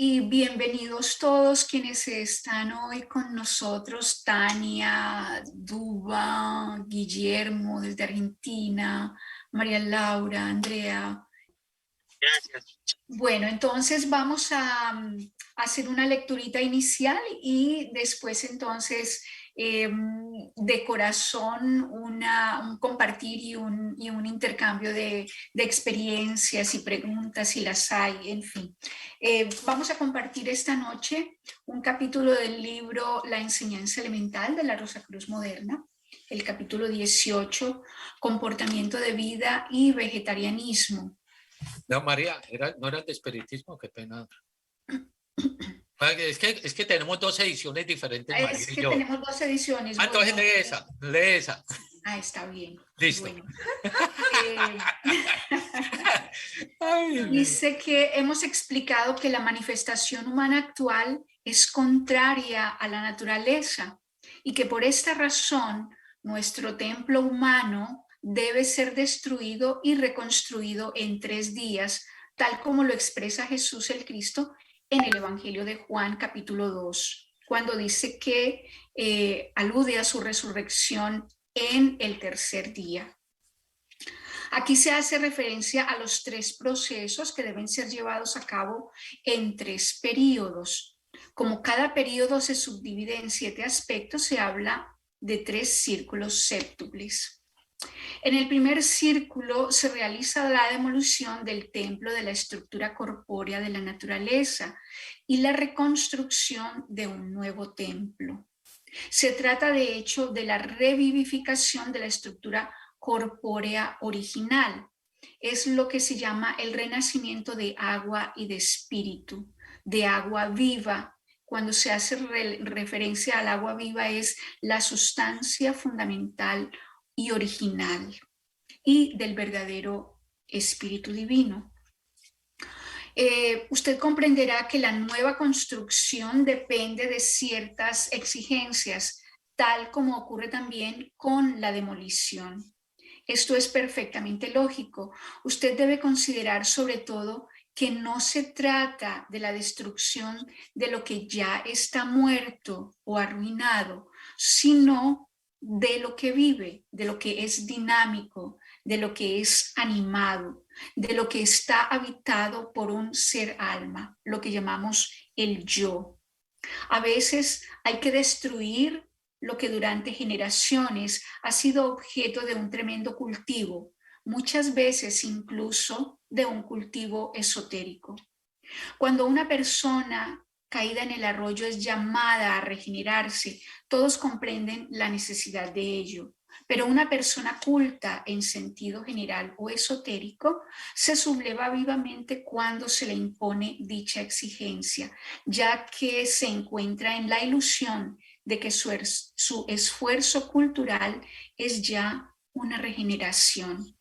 y bienvenidos todos quienes están hoy con nosotros, Tania, Duba, Guillermo desde Argentina, María Laura, Andrea. Gracias. Bueno, entonces vamos a hacer una lecturita inicial y después entonces de corazón un compartir y un intercambio de experiencias y preguntas si las hay, en fin. Vamos a compartir esta noche un capítulo del libro La enseñanza elemental de la Rosacruz Moderna, el capítulo 18, comportamiento de vida y vegetarianismo. No, María, no era de espiritismo, qué pena. Es que tenemos dos ediciones diferentes, María Es y que yo. tenemos dos ediciones. Entonces bueno, lee esa. Ah, está bien. Listo. Bueno. Dice que hemos explicado que la manifestación humana actual es contraria a la naturaleza y que por esta razón nuestro templo humano debe ser destruido y reconstruido en 3 días, tal como lo expresa Jesús el Cristo en el Evangelio de Juan capítulo 2, cuando dice que alude a su resurrección en el tercer día. Aquí se hace referencia a los 3 procesos que deben ser llevados a cabo en 3 periodos. Como cada periodo se subdivide en 7 aspectos, se habla de 3 círculos séptuples. En el primer círculo se realiza la demolición del templo de la estructura corpórea de la naturaleza y la reconstrucción de un nuevo templo. Se trata de hecho de la revivificación de la estructura corpórea original. Es lo que se llama el renacimiento de agua y de espíritu, de agua viva. Cuando se hace referencia al agua viva es la sustancia fundamental y original y del verdadero espíritu divino. Usted comprenderá que la nueva construcción depende de ciertas exigencias, tal como ocurre también con la demolición. Esto es perfectamente lógico. Usted debe considerar sobre todo que no se trata de la destrucción de lo que ya está muerto o arruinado, sino de lo que vive, de lo que es dinámico, de lo que es animado, de lo que está habitado por un ser alma, lo que llamamos el yo. A veces hay que destruir lo que durante generaciones ha sido objeto de un tremendo cultivo, muchas veces incluso de un cultivo esotérico. Cuando una persona caída en el arroyo es llamada a regenerarse, todos comprenden la necesidad de ello. Pero una persona culta en sentido general o esotérico se subleva vivamente cuando se le impone dicha exigencia, ya que se encuentra en la ilusión de que su esfuerzo cultural es ya una regeneración.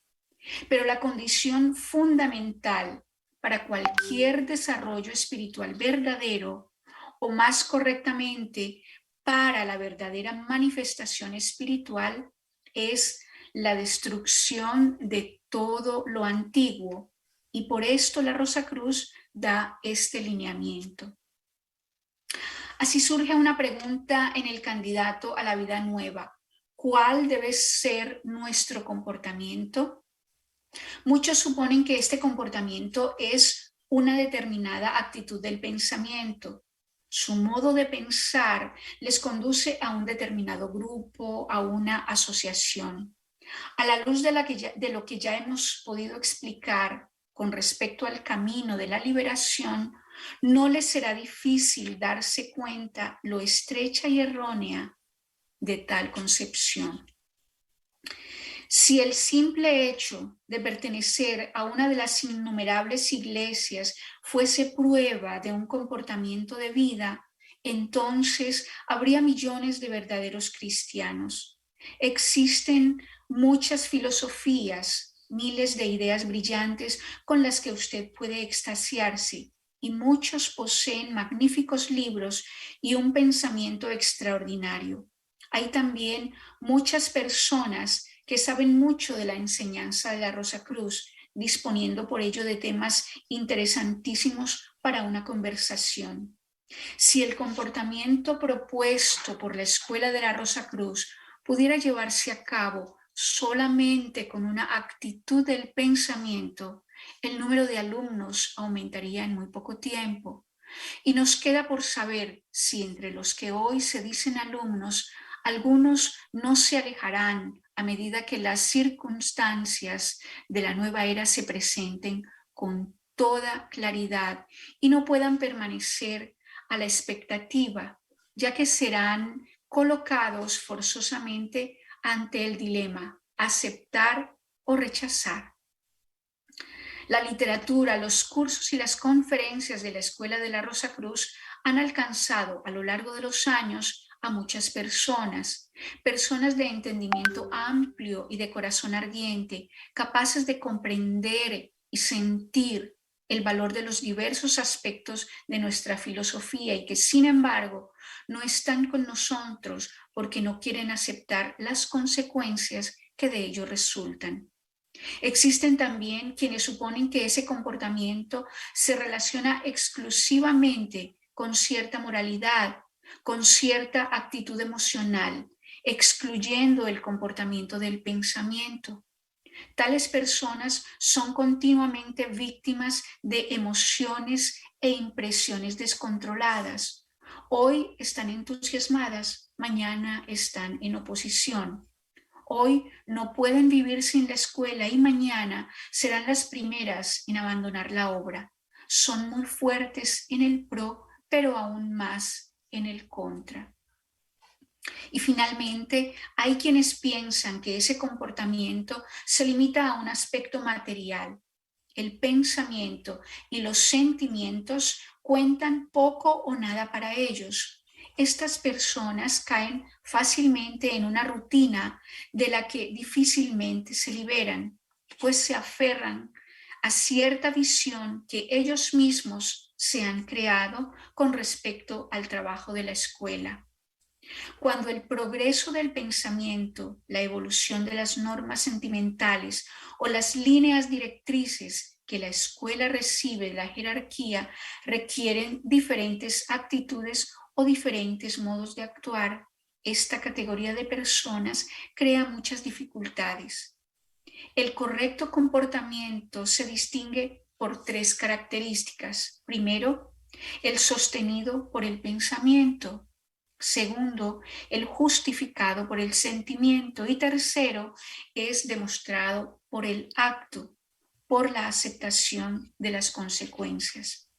Pero la condición fundamental para cualquier desarrollo espiritual verdadero, o más correctamente, para la verdadera manifestación espiritual, es la destrucción de todo lo antiguo. Y por esto la Rosacruz da este lineamiento. Así surge una pregunta en el candidato a la vida nueva. ¿Cuál debe ser nuestro comportamiento? Muchos suponen que este comportamiento es una determinada actitud del pensamiento. Su modo de pensar les conduce a un determinado grupo, a una asociación. A la luz de lo que ya hemos podido explicar con respecto al camino de la liberación, no les será difícil darse cuenta lo estrecha y errónea de tal concepción. Si el simple hecho de pertenecer a una de las innumerables iglesias fuese prueba de un comportamiento de vida, entonces habría millones de verdaderos cristianos. Existen muchas filosofías, miles de ideas brillantes con las que usted puede extasiarse, y muchos poseen magníficos libros y un pensamiento extraordinario. Hay también muchas personas que saben mucho de la enseñanza de la Rosacruz, disponiendo por ello de temas interesantísimos para una conversación. Si el comportamiento propuesto por la Escuela de la Rosa Cruz pudiera llevarse a cabo solamente con una actitud del pensamiento, el número de alumnos aumentaría en muy poco tiempo. Y nos queda por saber si entre los que hoy se dicen alumnos, algunos no se alejarán a medida que las circunstancias de la nueva era se presenten con toda claridad y no puedan permanecer a la expectativa, ya que serán colocados forzosamente ante el dilema, aceptar o rechazar. La literatura, los cursos y las conferencias de la Escuela de la Rosa Cruz han alcanzado a lo largo de los años a muchas personas de entendimiento amplio y de corazón ardiente, capaces de comprender y sentir el valor de los diversos aspectos de nuestra filosofía y que, sin embargo, no están con nosotros porque no quieren aceptar las consecuencias que de ello resultan. Existen también quienes suponen que ese comportamiento se relaciona exclusivamente con cierta moralidad, con cierta actitud emocional, excluyendo el comportamiento del pensamiento. Tales personas son continuamente víctimas de emociones e impresiones descontroladas. Hoy están entusiasmadas, mañana están en oposición. Hoy no pueden vivir sin la escuela y mañana serán las primeras en abandonar la obra. Son muy fuertes en el pro, pero aún más en el contra. Y finalmente, hay quienes piensan que ese comportamiento se limita a un aspecto material. El pensamiento y los sentimientos cuentan poco o nada para ellos. Estas personas caen fácilmente en una rutina de la que difícilmente se liberan, pues se aferran a cierta visión que ellos mismos se han creado con respecto al trabajo de la escuela. Cuando el progreso del pensamiento, la evolución de las normas sentimentales o las líneas directrices que la escuela recibe de la jerarquía requieren diferentes actitudes o diferentes modos de actuar, esta categoría de personas crea muchas dificultades. El correcto comportamiento se distingue por tres características. Primero, el sostenido por el pensamiento. Segundo, el justificado por el sentimiento. Y tercero, es demostrado por el acto, por la aceptación de las consecuencias.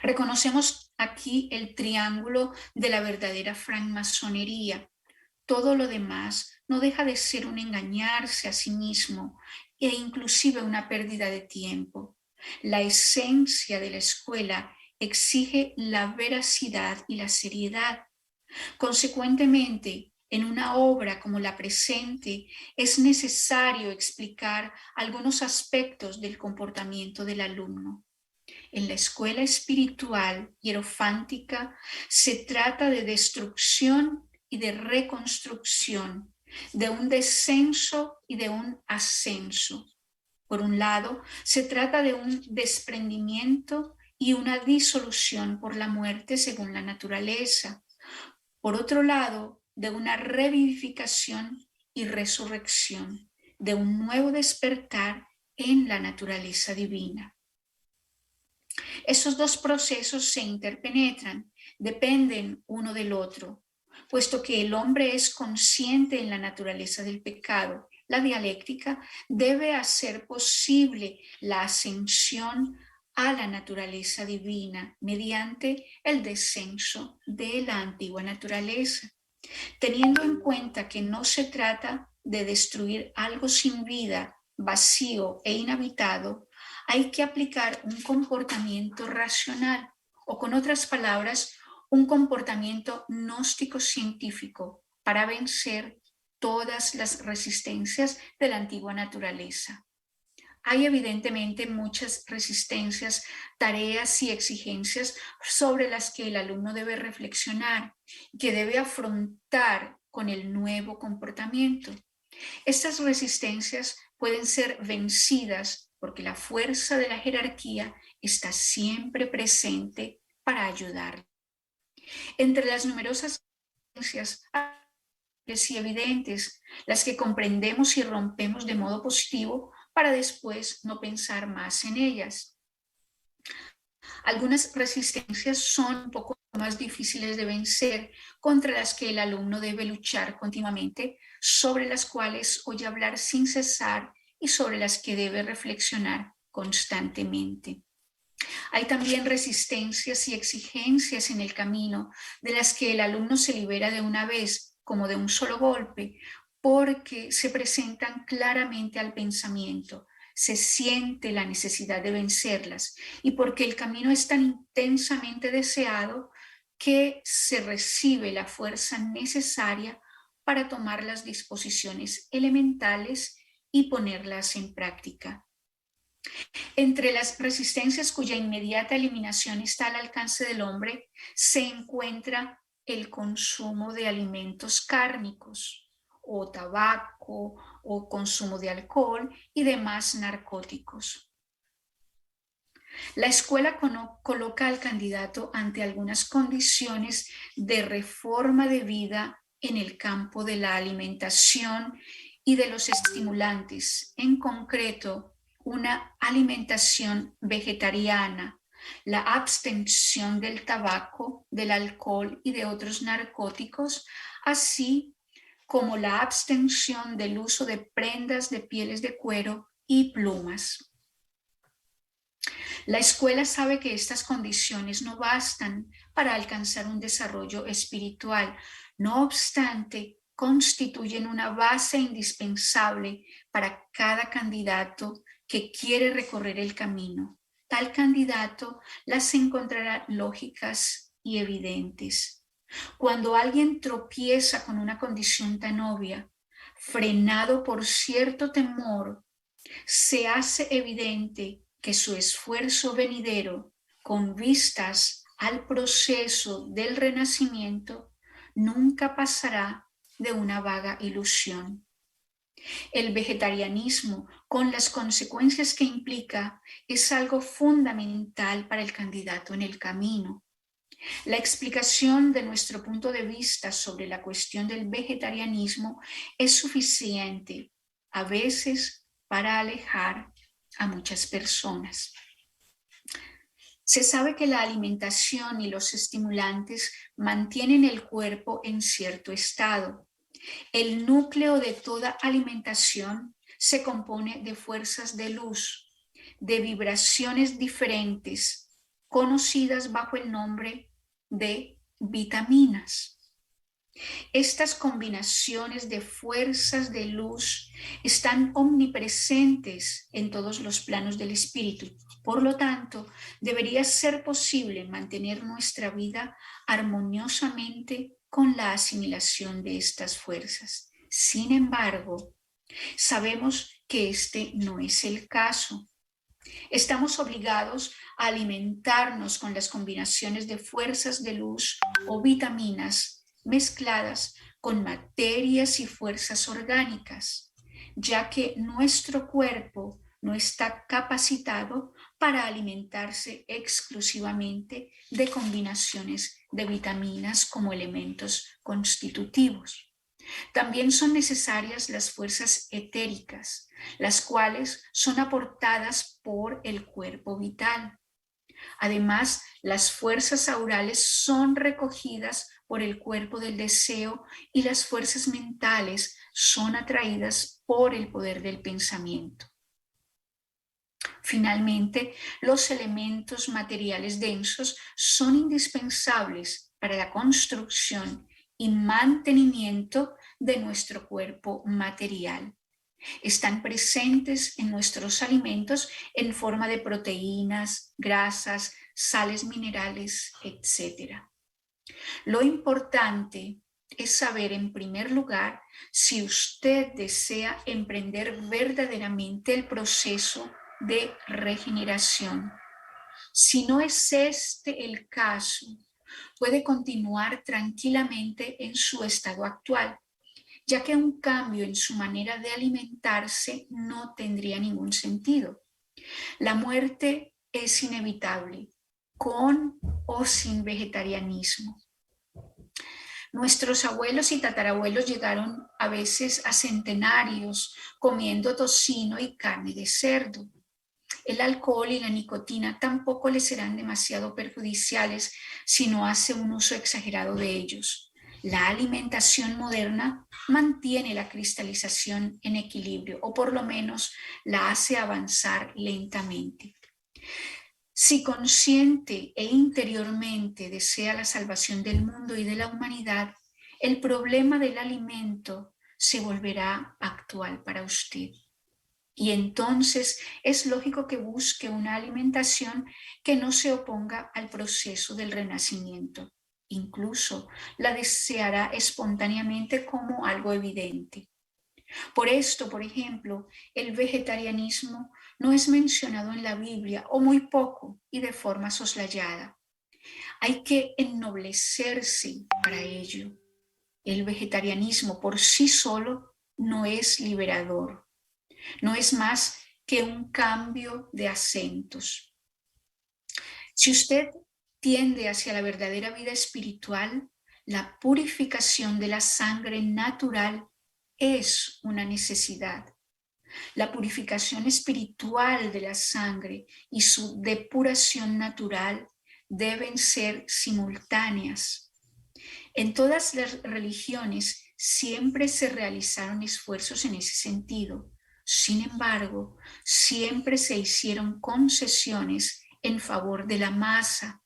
Reconocemos aquí el triángulo de la verdadera francmasonería. Todo lo demás no deja de ser un engañarse a sí mismo e inclusive una pérdida de tiempo. La esencia de la escuela exige la veracidad y la seriedad. Consecuentemente, en una obra como la presente, es necesario explicar algunos aspectos del comportamiento del alumno. En la escuela espiritual hierofántica se trata de destrucción y de reconstrucción, de un descenso y de un ascenso. Por un lado, se trata de un desprendimiento y una disolución por la muerte según la naturaleza. Por otro lado, de una revivificación y resurrección, de un nuevo despertar en la naturaleza divina. Esos dos procesos se interpenetran, dependen uno del otro, puesto que el hombre es consciente en la naturaleza del pecado. La dialéctica debe hacer posible la ascensión a la naturaleza divina mediante el descenso de la antigua naturaleza, teniendo en cuenta que no se trata de destruir algo sin vida, vacío e inhabitado. Hay que aplicar un comportamiento racional, o con otras palabras, un comportamiento gnóstico científico para vencer todas las resistencias de la antigua naturaleza. Hay evidentemente muchas resistencias, tareas y exigencias sobre las que el alumno debe reflexionar, que debe afrontar con el nuevo comportamiento. Estas resistencias pueden ser vencidas porque la fuerza de la jerarquía está siempre presente para ayudar. Entre las numerosas resistencias y evidentes, las que comprendemos y rompemos de modo positivo para después no pensar más en ellas. Algunas resistencias son un poco más difíciles de vencer, contra las que el alumno debe luchar continuamente, sobre las cuales oye hablar sin cesar y sobre las que debe reflexionar constantemente. Hay también resistencias y exigencias en el camino de las que el alumno se libera de una vez, como de un solo golpe, porque se presentan claramente al pensamiento, se siente la necesidad de vencerlas y porque el camino es tan intensamente deseado que se recibe la fuerza necesaria para tomar las disposiciones elementales y ponerlas en práctica. Entre las resistencias cuya inmediata eliminación está al alcance del hombre, se encuentra el consumo de alimentos cárnicos o tabaco o consumo de alcohol y demás narcóticos. La escuela coloca al candidato ante algunas condiciones de reforma de vida en el campo de la alimentación y de los estimulantes, en concreto, una alimentación vegetariana, la abstención del tabaco, del alcohol y de otros narcóticos, así como la abstención del uso de prendas de pieles de cuero y plumas. La escuela sabe que estas condiciones no bastan para alcanzar un desarrollo espiritual. No obstante, constituyen una base indispensable para cada candidato que quiere recorrer el camino. Tal candidato las encontrará lógicas y evidentes. Cuando alguien tropieza con una condición tan obvia, frenado por cierto temor, se hace evidente que su esfuerzo venidero con vistas al proceso del renacimiento nunca pasará de una vaga ilusión. El vegetarianismo, con las consecuencias que implica, es algo fundamental para el candidato en el camino. La explicación de nuestro punto de vista sobre la cuestión del vegetarianismo es suficiente, a veces, para alejar a muchas personas. Se sabe que la alimentación y los estimulantes mantienen el cuerpo en cierto estado. El núcleo de toda alimentación se compone de fuerzas de luz, de vibraciones diferentes, conocidas bajo el nombre de vitaminas. Estas combinaciones de fuerzas de luz están omnipresentes en todos los planos del espíritu. Por lo tanto, debería ser posible mantener nuestra vida armoniosamente con la asimilación de estas fuerzas. Sin embargo, sabemos que este no es el caso. Estamos obligados a alimentarnos con las combinaciones de fuerzas de luz o vitaminas mezcladas con materias y fuerzas orgánicas, ya que nuestro cuerpo no está capacitado para alimentarse exclusivamente de combinaciones de vitaminas como elementos constitutivos. También son necesarias las fuerzas etéricas, las cuales son aportadas por el cuerpo vital. Además, las fuerzas aurales son recogidas por el cuerpo del deseo y las fuerzas mentales son atraídas por el poder del pensamiento. Finalmente, los elementos materiales densos son indispensables para la construcción y mantenimiento de nuestro cuerpo material. Están presentes en nuestros alimentos en forma de proteínas, grasas, sales minerales, etc. Lo importante es saber, en primer lugar, si usted desea emprender verdaderamente el proceso de regeneración. Si no es este el caso, puede continuar tranquilamente en su estado actual. ya que un cambio en su manera de alimentarse no tendría ningún sentido. La muerte es inevitable, con o sin vegetarianismo. Nuestros abuelos y tatarabuelos llegaron a veces a centenarios comiendo tocino y carne de cerdo. El alcohol y la nicotina tampoco les serán demasiado perjudiciales si no hace un uso exagerado de ellos. La alimentación moderna mantiene la cristalización en equilibrio, o por lo menos la hace avanzar lentamente. Si consciente e interiormente desea la salvación del mundo y de la humanidad, el problema del alimento se volverá actual para usted. Y entonces es lógico que busque una alimentación que no se oponga al proceso del renacimiento. Incluso la deseará espontáneamente como algo evidente. Por esto, por ejemplo, el vegetarianismo no es mencionado en la Biblia, o muy poco y de forma soslayada. Hay que ennoblecerse para ello. El vegetarianismo por sí solo no es liberador. No es más que un cambio de acentos. Si usted tiende hacia la verdadera vida espiritual, la purificación de la sangre natural es una necesidad. La purificación espiritual de la sangre y su depuración natural deben ser simultáneas. En todas las religiones siempre se realizaron esfuerzos en ese sentido. Sin embargo, siempre se hicieron concesiones en favor de la masa,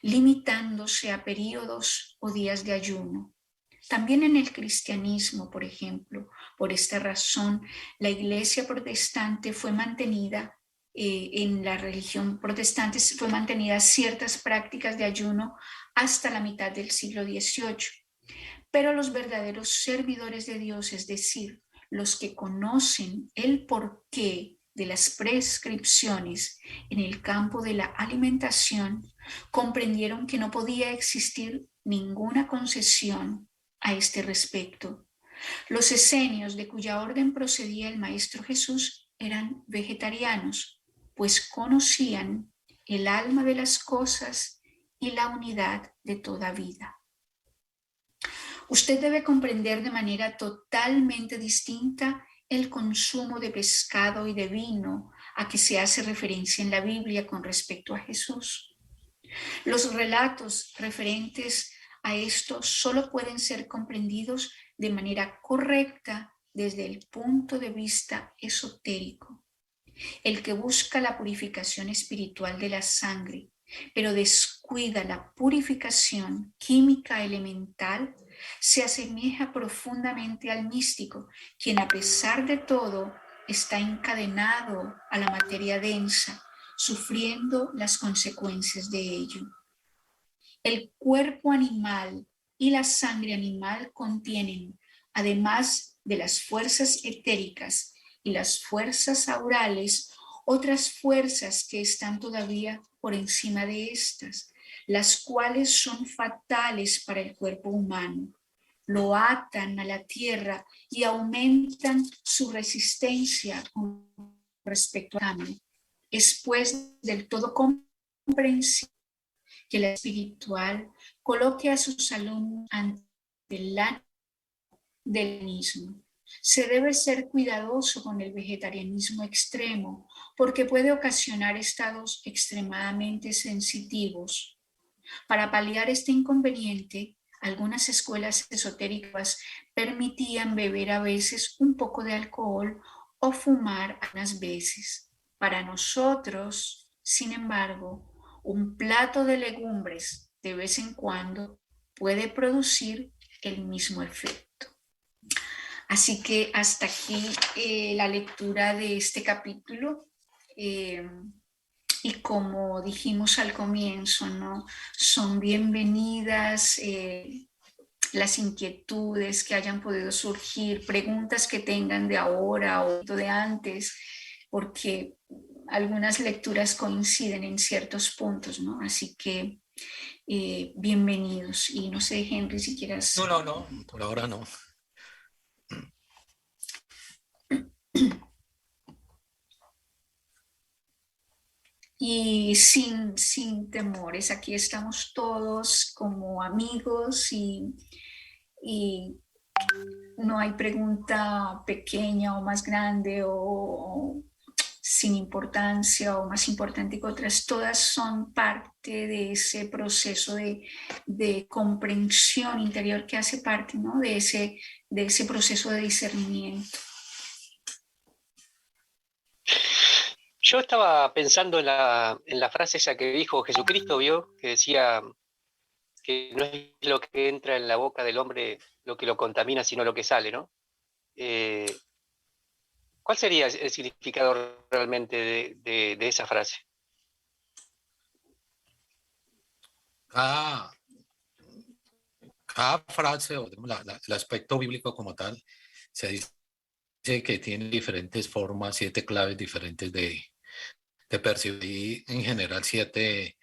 limitándose a periodos o días de ayuno. También en el cristianismo, por ejemplo, por esta razón, la iglesia protestante fue mantenida, en la religión protestante fue mantenida ciertas prácticas de ayuno hasta la mitad del siglo XVIII. Pero los verdaderos servidores de Dios, es decir, los que conocen el porqué de las prescripciones en el campo de la alimentación, comprendieron que no podía existir ninguna concesión a este respecto. Los esenios de cuya orden procedía el Maestro Jesús eran vegetarianos, pues conocían el alma de las cosas y la unidad de toda vida. Usted debe comprender de manera totalmente distinta el consumo de pescado y de vino a que se hace referencia en la Biblia con respecto a Jesús. Los relatos referentes a esto solo pueden ser comprendidos de manera correcta desde el punto de vista esotérico. El que busca la purificación espiritual de la sangre, pero descuida la purificación química elemental, se asemeja profundamente al místico, quien a pesar de todo está encadenado a la materia densa, sufriendo las consecuencias de ello. El cuerpo animal y la sangre animal contienen, además de las fuerzas etéricas y las fuerzas aurales, otras fuerzas que están todavía por encima de estas, las cuales son fatales para el cuerpo humano. Lo atan a la tierra y aumentan su resistencia con respecto al cambio. Es pues del todo comprensible que la espiritual coloque a sus alumnos ante la del mismo. Se debe ser cuidadoso con el vegetarianismo extremo porque puede ocasionar estados extremadamente sensitivos. Para paliar este inconveniente, algunas escuelas esotéricas permitían beber a veces un poco de alcohol o fumar unas veces. Para nosotros, sin embargo, un plato de legumbres de vez en cuando puede producir el mismo efecto. Así que hasta aquí la lectura de este capítulo. Y como dijimos al comienzo, ¿no? Son bienvenidas las inquietudes que hayan podido surgir, preguntas que tengan de ahora o de antes, porque algunas lecturas coinciden en ciertos puntos, ¿no? Así que bienvenidos. Y no sé, Henry, si quieras... No, por ahora no. y sin temores. Aquí estamos todos como amigos y no hay pregunta pequeña o más grande o sin importancia o más importante que otras. Todas son parte de ese proceso de comprensión interior que hace parte, ¿no? De ese proceso de discernimiento. Yo estaba pensando en la frase esa que dijo Jesucristo, ¿vio? Que decía que no es lo que entra en la boca del hombre lo que lo contamina, sino lo que sale, ¿no? ¿Cuál sería el significado realmente de esa frase? Cada frase o digamos, el aspecto bíblico como tal se dice que tiene diferentes formas, 7 claves diferentes de percibir en general 7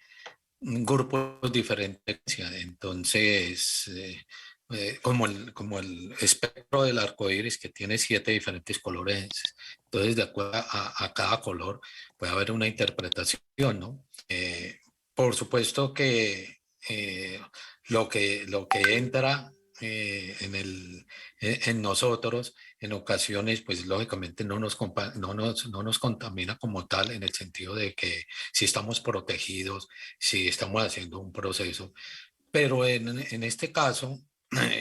grupos diferentes. Entonces, como el espectro del arco iris que tiene 7 diferentes colores, entonces de acuerdo a cada color puede haber una interpretación, ¿no? Por supuesto que lo que entra en nosotros en ocasiones, pues lógicamente no nos contamina como tal en el sentido de que si estamos protegidos, si estamos haciendo un proceso. Pero en este caso,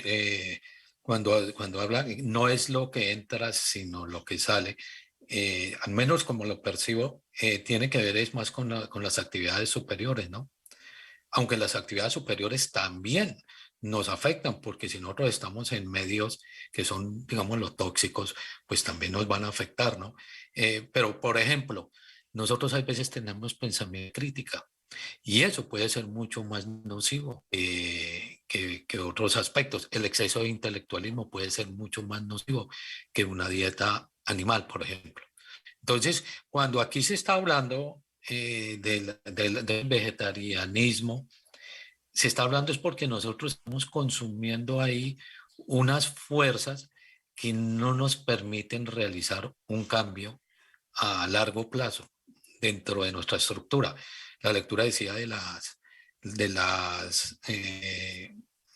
eh, cuando hablan, no es lo que entra, sino lo que sale. Al menos como lo percibo, tiene que ver es más con las actividades superiores, ¿no? Aunque las actividades superiores también nos afectan, porque si nosotros estamos en medios que son, digamos, los tóxicos, pues también nos van a afectar, ¿no? Pero, por ejemplo, nosotros a veces tenemos pensamiento crítica y eso puede ser mucho más nocivo que otros aspectos. El exceso de intelectualismo puede ser mucho más nocivo que una dieta animal, por ejemplo. Entonces, cuando aquí se está hablando del vegetarianismo, se está hablando es porque nosotros estamos consumiendo ahí unas fuerzas que no nos permiten realizar un cambio a largo plazo dentro de nuestra estructura. La lectura decía de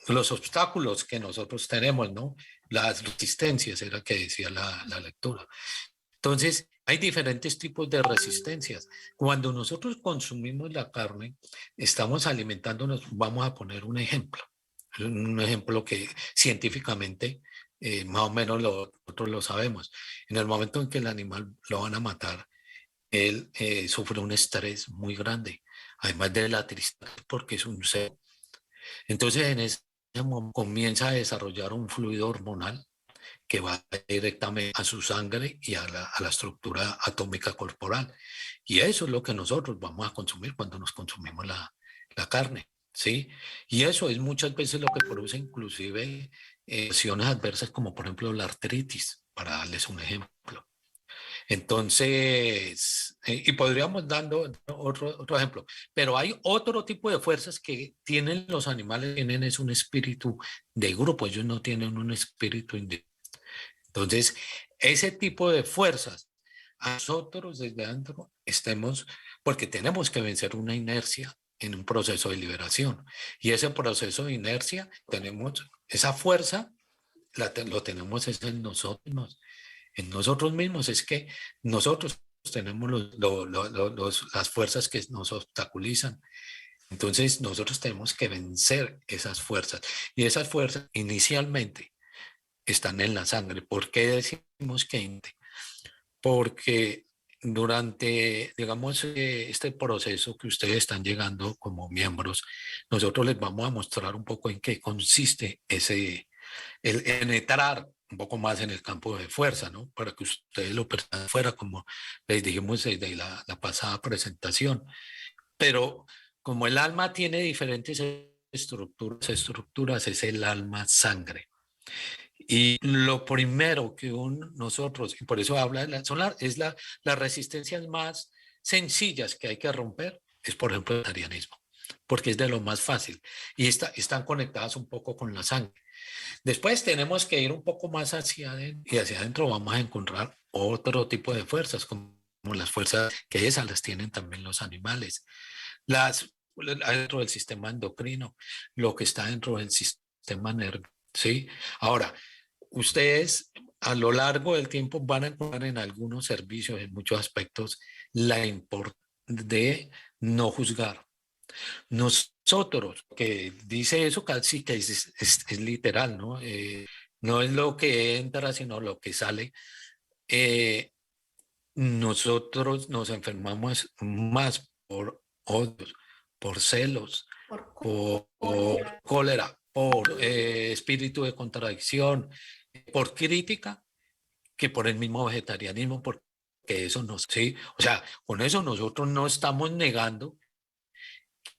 los obstáculos que nosotros tenemos, ¿no? Las resistencias era que decía la lectura. Entonces, hay diferentes tipos de resistencias. Cuando nosotros consumimos la carne, estamos alimentándonos, vamos a poner un ejemplo que científicamente más o menos nosotros lo sabemos. En el momento en que el animal lo van a matar, él sufre un estrés muy grande, además de la tristeza, porque es un ser. Entonces, en ese momento comienza a desarrollar un fluido hormonal que va directamente a su sangre y a la estructura atómica corporal. Y eso es lo que nosotros vamos a consumir cuando nos consumimos la carne, ¿sí? Y eso es muchas veces lo que produce inclusive acciones adversas como por ejemplo la artritis, para darles un ejemplo. Entonces, y podríamos dando otro ejemplo, pero hay otro tipo de fuerzas que tienen los animales, tienen es un espíritu de grupo, ellos no tienen un espíritu individual. Entonces, ese tipo de fuerzas, a nosotros desde adentro estemos, porque tenemos que vencer una inercia en un proceso de liberación. Y ese proceso de inercia, tenemos esa fuerza, lo tenemos es en nosotros mismos. Es que nosotros tenemos las fuerzas que nos obstaculizan. Entonces, nosotros tenemos que vencer esas fuerzas. Y esas fuerzas inicialmente están en la sangre. ¿Por qué decimos que? Porque durante, digamos, este proceso que ustedes están llegando como miembros, nosotros les vamos a mostrar un poco en qué consiste en entrar un poco más en el campo de fuerza, ¿no? Para que ustedes lo perciban fuera, como les dijimos desde la pasada presentación. Pero como el alma tiene diferentes estructuras es el alma sangre. Y lo primero que nosotros, y por eso habla, las resistencias más sencillas que hay que romper, es por ejemplo el vegetarianismo, porque es de lo más fácil y están conectadas un poco con la sangre. Después tenemos que ir un poco más hacia adentro y hacia adentro vamos a encontrar otro tipo de fuerzas, como las fuerzas que esas las tienen también los animales. Las dentro del sistema endocrino, lo que está dentro del sistema nervioso, ¿sí? Ahora, ustedes a lo largo del tiempo van a encontrar en algunos servicios, en muchos aspectos, la importancia de no juzgar. Nosotros, que dice eso casi que es literal, ¿no? No es lo que entra, sino lo que sale. Nosotros nos enfermamos más por odios, por celos, por cólera, por espíritu de contradicción, por crítica, que por el mismo vegetarianismo, porque eso no, sí, o sea, con eso nosotros no estamos negando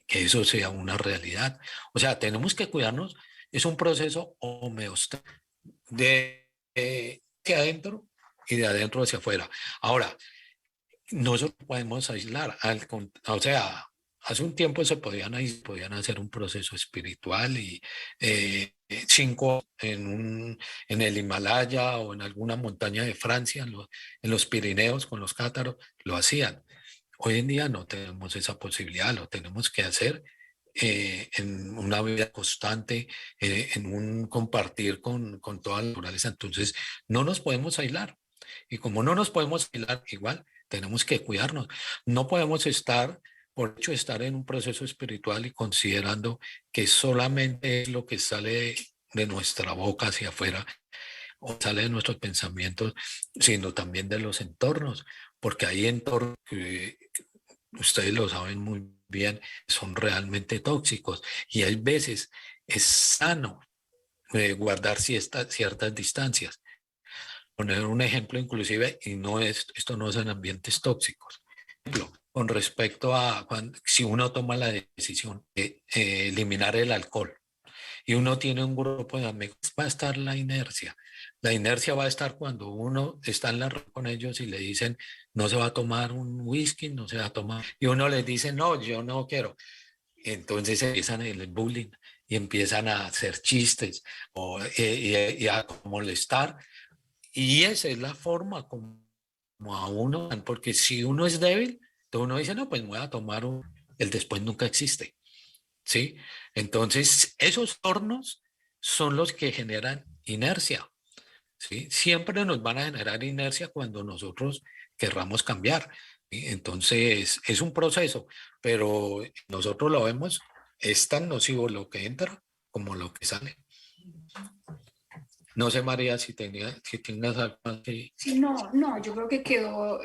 que eso sea una realidad. O sea, tenemos que cuidarnos, es un proceso homeostático de adentro y de adentro hacia afuera. Ahora, no se podemos aislar, o sea, hace un tiempo podían hacer un proceso espiritual y 5 en el Himalaya o en alguna montaña de Francia, en los Pirineos con los cátaros, lo hacían. Hoy en día no tenemos esa posibilidad, lo tenemos que hacer en una vida constante, en un compartir con toda la naturaleza. Entonces, no nos podemos aislar. Y como no nos podemos aislar igual, tenemos que cuidarnos. No podemos estar, por hecho de estar en un proceso espiritual y considerando que solamente es lo que sale de nuestra boca hacia afuera o sale de nuestros pensamientos, sino también de los entornos, porque hay entornos que ustedes lo saben muy bien, son realmente tóxicos y hay veces es sano guardar ciertas distancias. Poner un ejemplo inclusive, y no es, esto no es en ambientes tóxicos. Por ejemplo, con respecto a si uno toma la decisión de eliminar el alcohol y uno tiene un grupo de amigos, va a estar la inercia. La inercia va a estar cuando uno está en la reunión con ellos y le dicen, no se va a tomar un whisky, no se va a tomar. Y uno les dice, no, yo no quiero. Entonces empiezan el bullying y empiezan a hacer chistes y a molestar. Y esa es la forma como a uno, porque si uno es débil, entonces uno dice, no, pues me voy a tomar el después nunca existe. ¿Sí? Entonces, esos hornos son los que generan inercia, ¿sí? Siempre nos van a generar inercia cuando nosotros querramos cambiar, ¿sí? Entonces, es un proceso, pero nosotros lo vemos, es tan nocivo lo que entra como lo que sale. No sé, María, si tengas algo más que... Sí, no, yo creo que quedó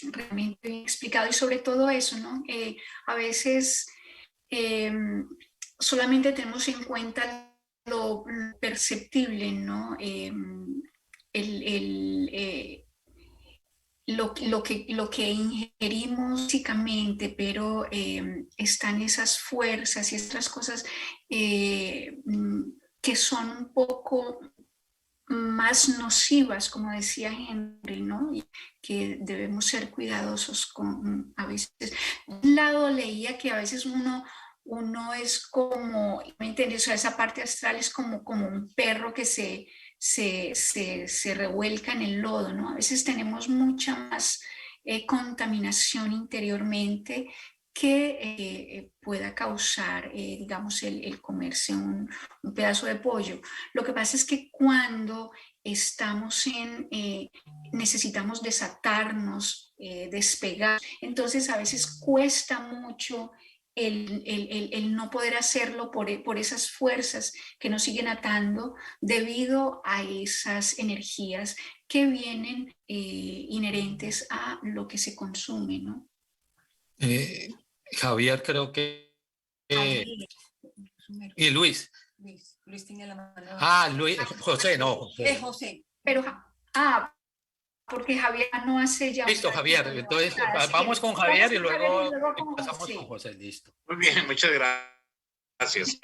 realmente bien explicado y sobre todo eso, ¿no? A veces solamente tenemos en cuenta lo perceptible, ¿no? Lo que ingerimos físicamente, pero están esas fuerzas y estas cosas que son un poco más nocivas, como decía Henry, ¿no? Y que debemos ser cuidadosos con, a veces. De un lado leía que a veces uno es como, ¿me entiendes? O sea, esa parte astral es como un perro que se revuelca en el lodo, ¿no? A veces tenemos mucha más contaminación interiormente que pueda causar, digamos, el comerse un pedazo de pollo. Lo que pasa es que cuando estamos necesitamos desatarnos, despegar, entonces a veces cuesta mucho el no poder hacerlo por esas fuerzas que nos siguen atando debido a esas energías que vienen inherentes a lo que se consume, ¿no? Javier, creo que... y Luis. Luis tiene la mano. Luis, José, no. José. Es José. Pero, porque Javier no hace ya. Listo, Javier. Entonces, vamos con Javier y luego pasamos con José. Listo. Muy bien, muchas gracias.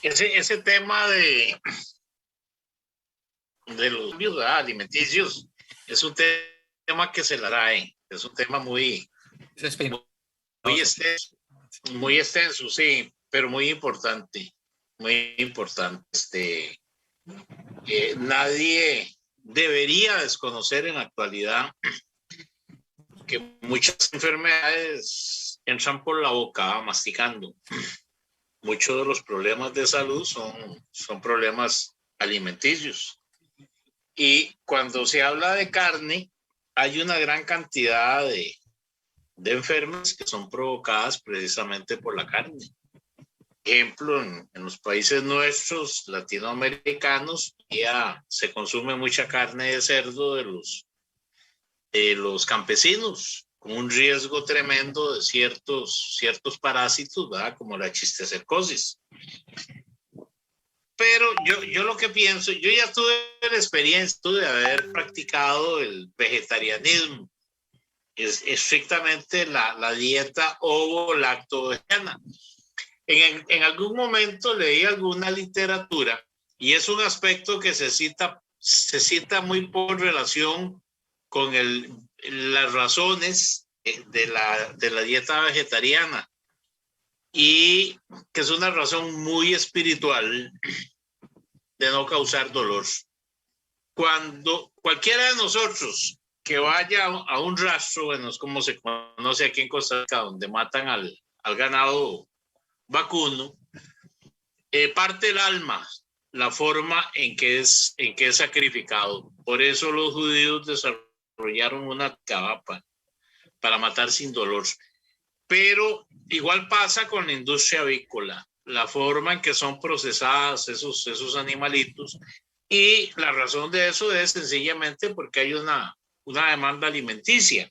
Ese tema de los cambios alimenticios es un tema que se la trae. Es un tema muy extenso, sí, pero muy importante. Muy importante. Nadie debería desconocer en la actualidad que muchas enfermedades entran por la boca, masticando. Muchos de los problemas de salud son problemas alimenticios. Y cuando se habla de carne, hay una gran cantidad de enfermedades que son provocadas precisamente por la carne. Ejemplo, en los países nuestros, latinoamericanos, ya se consume mucha carne de cerdo de los campesinos, con un riesgo tremendo de ciertos parásitos, ¿verdad? Como la chistocercosis. Pero yo lo que pienso, yo ya tuve la experiencia de haber practicado el vegetarianismo, es estrictamente la dieta ovo-lacto-vegetariana. En algún momento leí alguna literatura y es un aspecto que se cita muy por relación con las razones de la dieta vegetariana, y que es una razón muy espiritual de no causar dolor. Cuando cualquiera de nosotros que vaya a un rastro, bueno, es como se conoce aquí en Costa Rica, donde matan al ganado vacuno, parte el alma, la forma en que es sacrificado. Por eso los judíos desarrollaron una cabapa para matar sin dolor. Pero igual pasa con la industria avícola, la forma en que son procesadas esos animalitos, y la razón de eso es sencillamente porque hay una demanda alimenticia.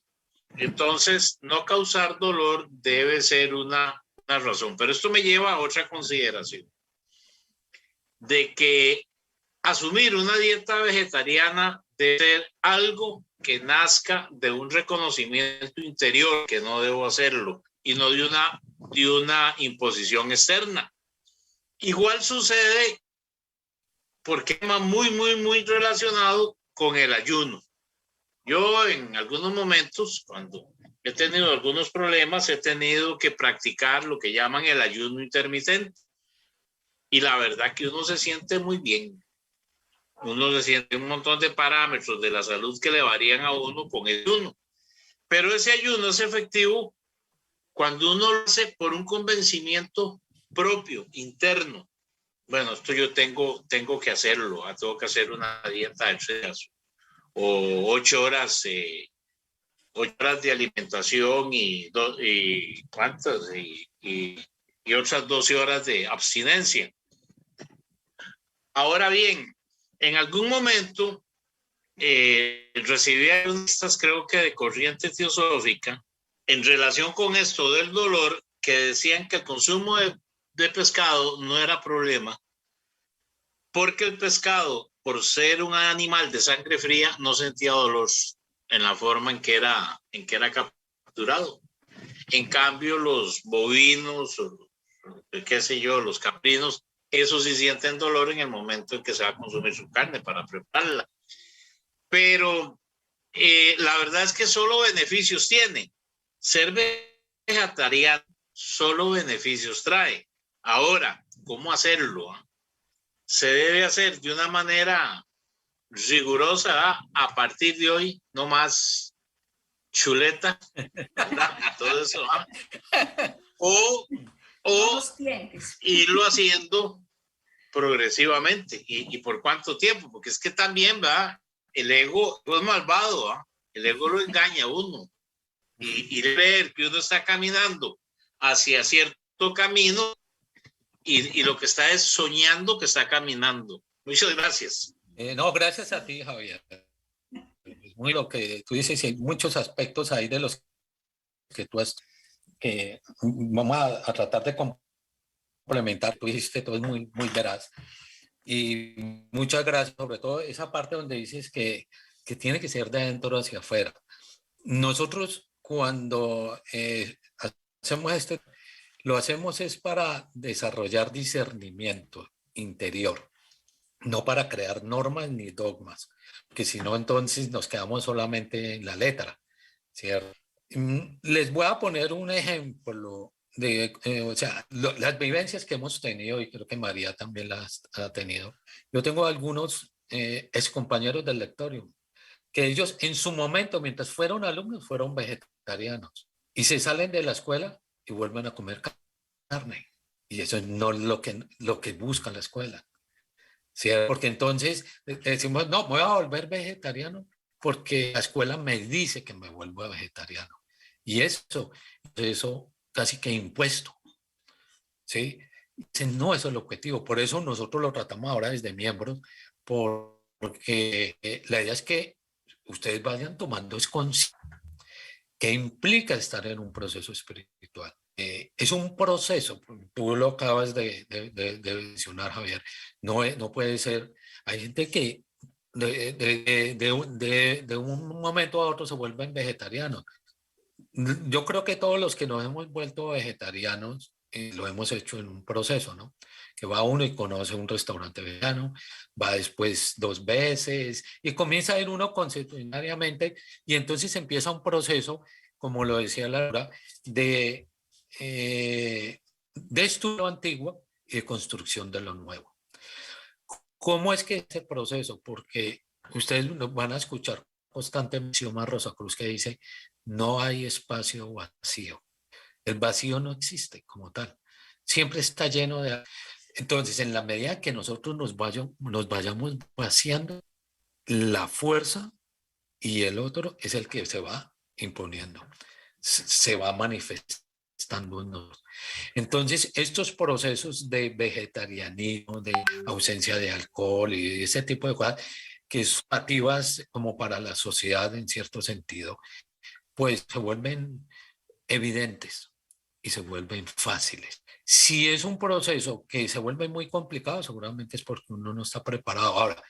Entonces, no causar dolor debe ser una razón. Pero esto me lleva a otra consideración, de que asumir una dieta vegetariana debe ser algo que nazca de un reconocimiento interior, que no debo hacerlo, y no de una imposición externa. Igual sucede porque es muy, muy, muy relacionado con el ayuno. Yo en algunos momentos, cuando he tenido algunos problemas, he tenido que practicar lo que llaman el ayuno intermitente. Y la verdad que uno se siente muy bien. Uno se siente un montón de parámetros de la salud que le varían a uno con el ayuno. Pero ese ayuno es efectivo cuando uno lo hace por un convencimiento propio, interno. Bueno, esto yo tengo que hacerlo, tengo que hacer una dieta de 3 días o 8 horas de alimentación y otras 12 horas de abstinencia. Ahora bien, en algún momento recibí algunas, creo que de corriente teosófica, en relación con esto del dolor, que decían que el consumo de pescado no era problema, porque el pescado, por ser un animal de sangre fría, no sentía dolor en la forma en que era capturado. En cambio, los bovinos, qué sé yo, los caprinos, esos sí sienten dolor en el momento en que se va a consumir su carne para prepararla. Pero la verdad es que solo beneficios tiene. Ser vegetariano solo beneficios trae. Ahora, ¿cómo hacerlo? Se debe hacer de una manera rigurosa, a partir de hoy, no más chuleta, ¿verdad? Todo eso, o irlo haciendo progresivamente. ¿Y por cuánto tiempo? Porque es que también, ¿verdad? El ego es malvado, ¿verdad? El ego lo engaña a uno, y ver que uno está caminando hacia cierto camino y lo que está es soñando que está caminando. Muchas gracias. No, gracias a ti, Javier. Es muy lo que tú dices, y hay muchos aspectos ahí de los que tú has, que vamos a tratar de complementar. Tú dijiste todo es muy, muy veraz. Y muchas gracias, sobre todo esa parte donde dices que tiene que ser de adentro hacia afuera. Nosotros cuando hacemos esto, lo hacemos es para desarrollar discernimiento interior, no para crear normas ni dogmas, que si no entonces nos quedamos solamente en la letra, ¿cierto? Les voy a poner un ejemplo de, o sea, las vivencias que hemos tenido, y creo que María también las ha tenido. Yo tengo algunos excompañeros del lectorio, que ellos en su momento, mientras fueron alumnos, fueron vegetarianos. vegetarianos y se salen de la escuela y vuelven a comer carne. Y eso no es lo que busca la escuela. ¿Sí? Porque entonces decimos, no, voy a volver vegetariano porque la escuela me dice que me vuelvo vegetariano. Y eso casi que impuesto. ¿Sí? No, eso es el objetivo. Por eso nosotros lo tratamos ahora desde miembros, porque la idea es que ustedes vayan tomando conciencia que implica estar en un proceso espiritual. Es un proceso, tú lo acabas de mencionar, Javier, no puede ser, hay gente que de un momento a otro se vuelven vegetarianos. Yo creo que todos los que nos hemos vuelto vegetarianos lo hemos hecho en un proceso, ¿no? Que va uno y conoce un restaurante vegano, va después 2 veces y comienza a ir uno constitucionalmente y entonces empieza un proceso, como lo decía Laura, de estudio antiguo y de construcción de lo nuevo. ¿Cómo es que ese proceso? Porque ustedes van a escuchar constantemente a Rosa Cruz que dice, no hay espacio vacío. El vacío no existe como tal. Siempre está lleno de... Entonces, en la medida que nosotros nos vayamos vaciando, la fuerza y el otro es el que se va imponiendo, se va manifestando en nosotros. Entonces, estos procesos de vegetarianismo, de ausencia de alcohol y ese tipo de cosas, que son activas como para la sociedad en cierto sentido, pues se vuelven evidentes y se vuelven fáciles. Si es un proceso que se vuelve muy complicado, seguramente es porque uno no está preparado. Ahora,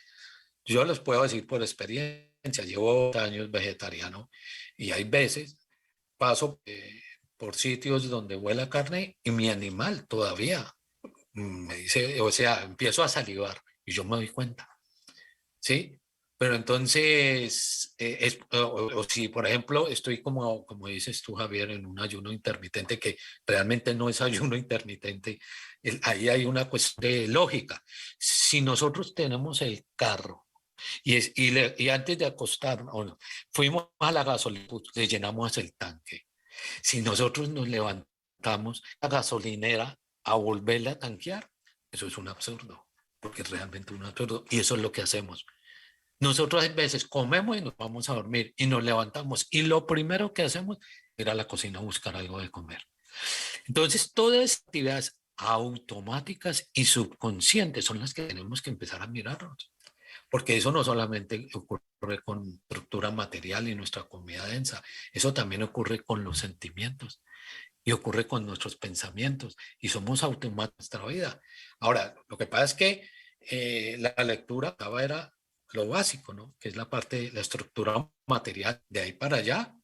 yo les puedo decir por experiencia, llevo años vegetariano y hay veces paso por sitios donde huele a carne y mi animal todavía me dice, o sea, empiezo a salivar y yo me doy cuenta, ¿sí? Pero entonces, o si por ejemplo estoy como dices tú, Javier, en un ayuno intermitente, que realmente no es ayuno intermitente, ahí hay una cuestión de lógica. Si nosotros tenemos el carro y antes de acostarnos, fuimos a la gasolina, le llenamos el tanque. Si nosotros nos levantamos a la gasolinera a volverla a tanquear, eso es un absurdo, porque es realmente un absurdo, y eso es lo que hacemos. Nosotros a veces comemos y nos vamos a dormir y nos levantamos y lo primero que hacemos es ir a la cocina a buscar algo de comer. Entonces, todas las actividades automáticas y subconscientes son las que tenemos que empezar a mirarnos, porque eso no solamente ocurre con estructura material y nuestra comida densa, eso también ocurre con los sentimientos y ocurre con nuestros pensamientos y somos automáticos en nuestra vida. Ahora, lo que pasa es que la lectura acaba era lo básico, ¿no? Que es la parte, la estructura material. De ahí para allá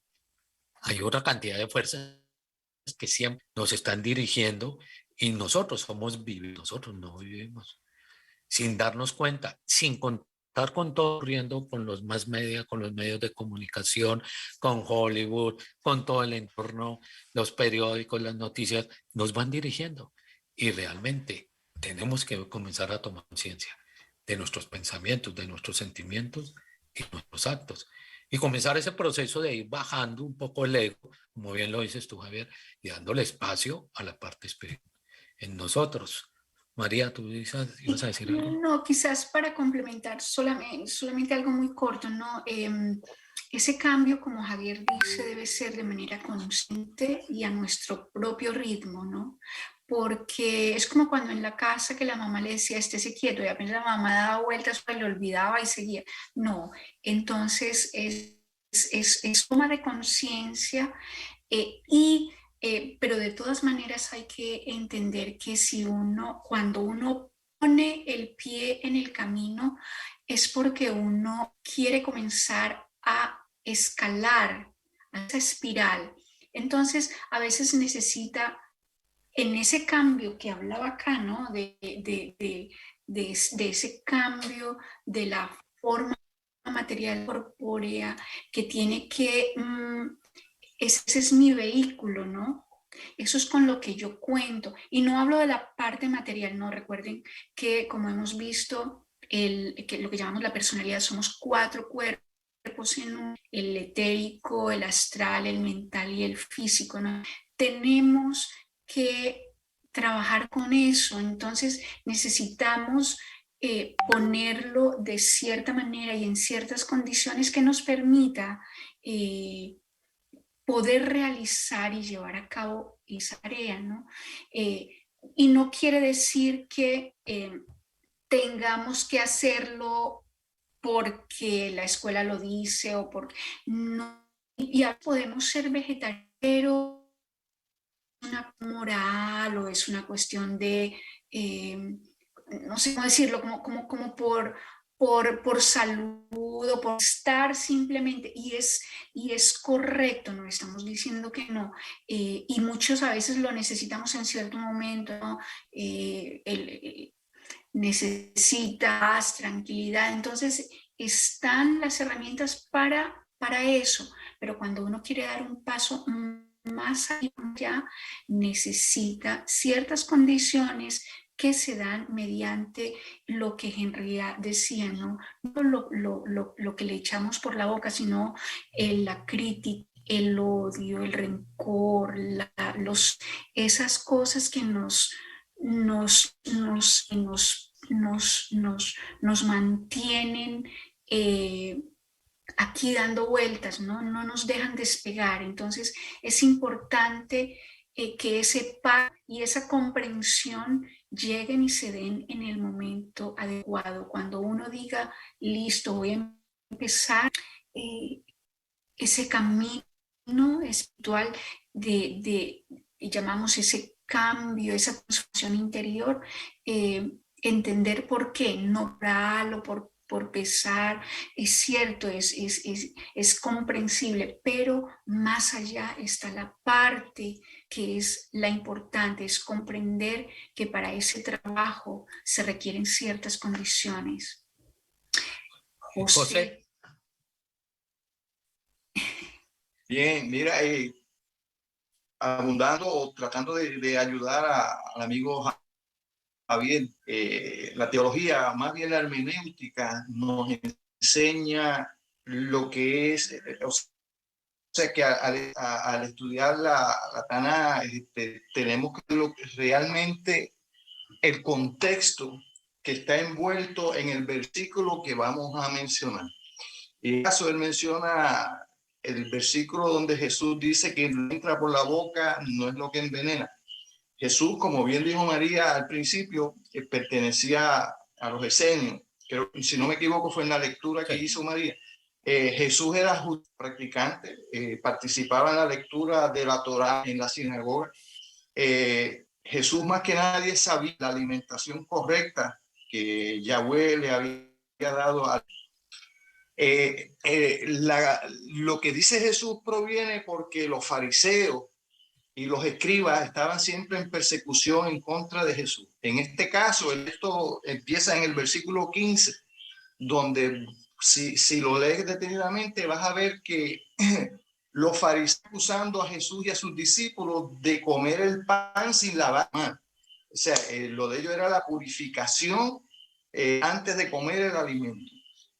hay otra cantidad de fuerzas que siempre nos están dirigiendo y nosotros nosotros no vivimos sin darnos cuenta, sin contar con todo corriendo, con los más media, con los medios de comunicación, con Hollywood, con todo el entorno, los periódicos, las noticias, nos van dirigiendo y realmente tenemos que comenzar a tomar conciencia de nuestros pensamientos, de nuestros sentimientos y nuestros actos. Y comenzar ese proceso de ir bajando un poco el ego, como bien lo dices tú, Javier, y dándole espacio a la parte espiritual en nosotros. María, ¿tú ibas a decir algo? No, quizás para complementar solamente algo muy corto, ¿no? Ese cambio, como Javier dice, debe ser de manera consciente y a nuestro propio ritmo, ¿no? Porque es como cuando en la casa que la mamá le decía, estése quieto, y apenas la mamá daba vueltas, pues le olvidaba y seguía. No, entonces es toma de conciencia pero de todas maneras hay que entender que cuando uno pone el pie en el camino, es porque uno quiere comenzar a escalar a esa espiral. Entonces, a veces necesita, en ese cambio que hablaba acá, ¿no? De ese cambio de la forma material corpórea que tiene que... ese es mi vehículo, ¿no? Eso es con lo que yo cuento. Y no hablo de la parte material, no. Recuerden que, como hemos visto, que lo que llamamos la personalidad, somos 4 cuerpos cuerpos en uno, el etérico, el astral, el mental y el físico, ¿no? Tenemos que trabajar con eso, entonces necesitamos ponerlo de cierta manera y en ciertas condiciones que nos permita poder realizar y llevar a cabo esa tarea, ¿no? Y no quiere decir que tengamos que hacerlo porque la escuela lo dice o porque no. Ya podemos ser vegetarianos, pero es una moral o es una cuestión de, no sé cómo decirlo, como por salud o por estar simplemente, y es correcto, no estamos diciendo que no, y muchos a veces lo necesitamos en cierto momento, ¿no? Necesitas tranquilidad, entonces están las herramientas para eso, pero cuando uno quiere dar un paso más allá, necesita ciertas condiciones que se dan mediante lo que Henriette decía, ¿no? No lo que le echamos por la boca, sino la crítica, el odio, el rencor, esas cosas que nos mantienen aquí dando vueltas, ¿no? No nos dejan despegar. Entonces es importante que ese paz y esa comprensión lleguen y se den en el momento adecuado. Cuando uno diga, listo, voy a empezar ese camino espiritual llamamos ese cambio, esa transformación interior, entender por qué, no por pesar, es cierto, es comprensible, pero más allá está la parte que es la importante, es comprender que para ese trabajo se requieren ciertas condiciones. José. Bien, mira, abundando o tratando de ayudar al amigo Javier, la teología, más bien la hermenéutica, nos enseña lo que es, o sea que al estudiar la Tanaj, tenemos que ver realmente el contexto que está envuelto en el versículo que vamos a mencionar. Y en el caso, él menciona el versículo donde Jesús dice que entra por la boca no es lo que envenena. Jesús, como bien dijo María al principio, pertenecía a los esenios. Creo, si no me equivoco, fue en la lectura que hizo María. Jesús era practicante, participaba en la lectura de la Torá en la sinagoga. Jesús más que nadie sabía la alimentación correcta que Yahweh le había dado a lo que dice Jesús proviene porque los fariseos y los escribas estaban siempre en persecución en contra de Jesús. En este caso, esto empieza en el versículo 15, donde si lo lees detenidamente vas a ver que los fariseos acusando a Jesús y a sus discípulos de comer el pan sin lavar manos. O sea, lo de ellos era la purificación antes de comer el alimento.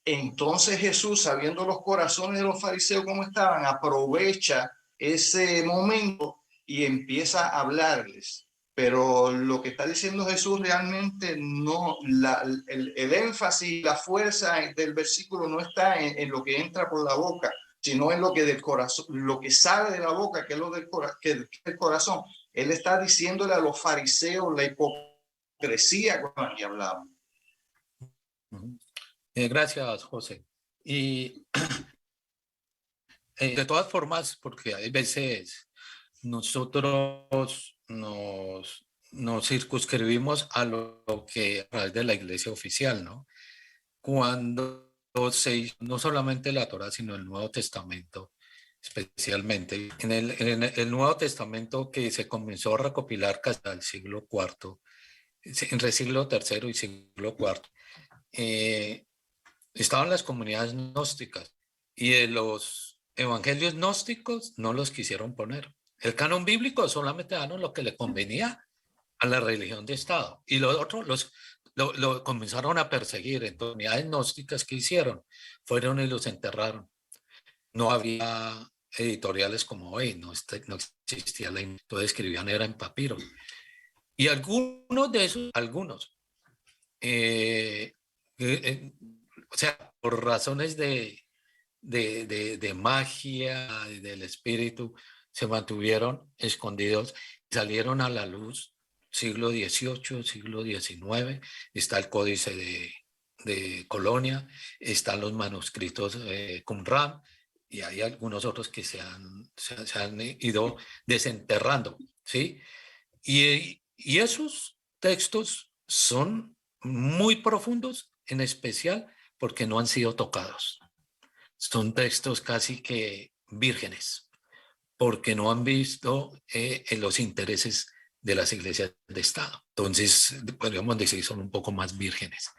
Entonces Jesús, sabiendo los corazones de los fariseos cómo estaban, aprovecha ese momento y empieza a hablarles. Pero lo que está diciendo Jesús realmente no, el énfasis, la fuerza del versículo no está en lo que entra por la boca, sino en lo que del corazón, lo que sale de la boca, que es lo del corazón. Él está diciéndole a los fariseos la hipocresía con la que hablaban. Gracias, José. Y de todas formas, porque hay veces nosotros nos circunscribimos a lo que a través de la iglesia oficial, ¿no? Cuando no solamente la Torá, sino el Nuevo Testamento, especialmente en el Nuevo Testamento que se comenzó a recopilar hasta el siglo IV, entre siglo III y siglo IV, estaban las comunidades gnósticas y de los evangelios gnósticos no los quisieron poner. El canon bíblico solamente daban lo que le convenía a la religión de Estado y los otros lo comenzaron a perseguir. En comunidades gnósticas que hicieron fueron y los enterraron. no había editoriales como hoy, no existía todo escribían era en papiro. Y algunos de esos, eh, o sea, por razones de magia, del espíritu, se mantuvieron escondidos, salieron a la luz siglo XVIII, siglo XIX, está el Códice de Colonia, están los manuscritos Qumran, y hay algunos otros que se han ido desenterrando, ¿sí? Y esos textos son muy profundos, en especial porque no han sido tocados. Son textos casi que vírgenes, porque no han visto en los intereses de las iglesias de Estado. Entonces, podríamos decir, son un poco más vírgenes.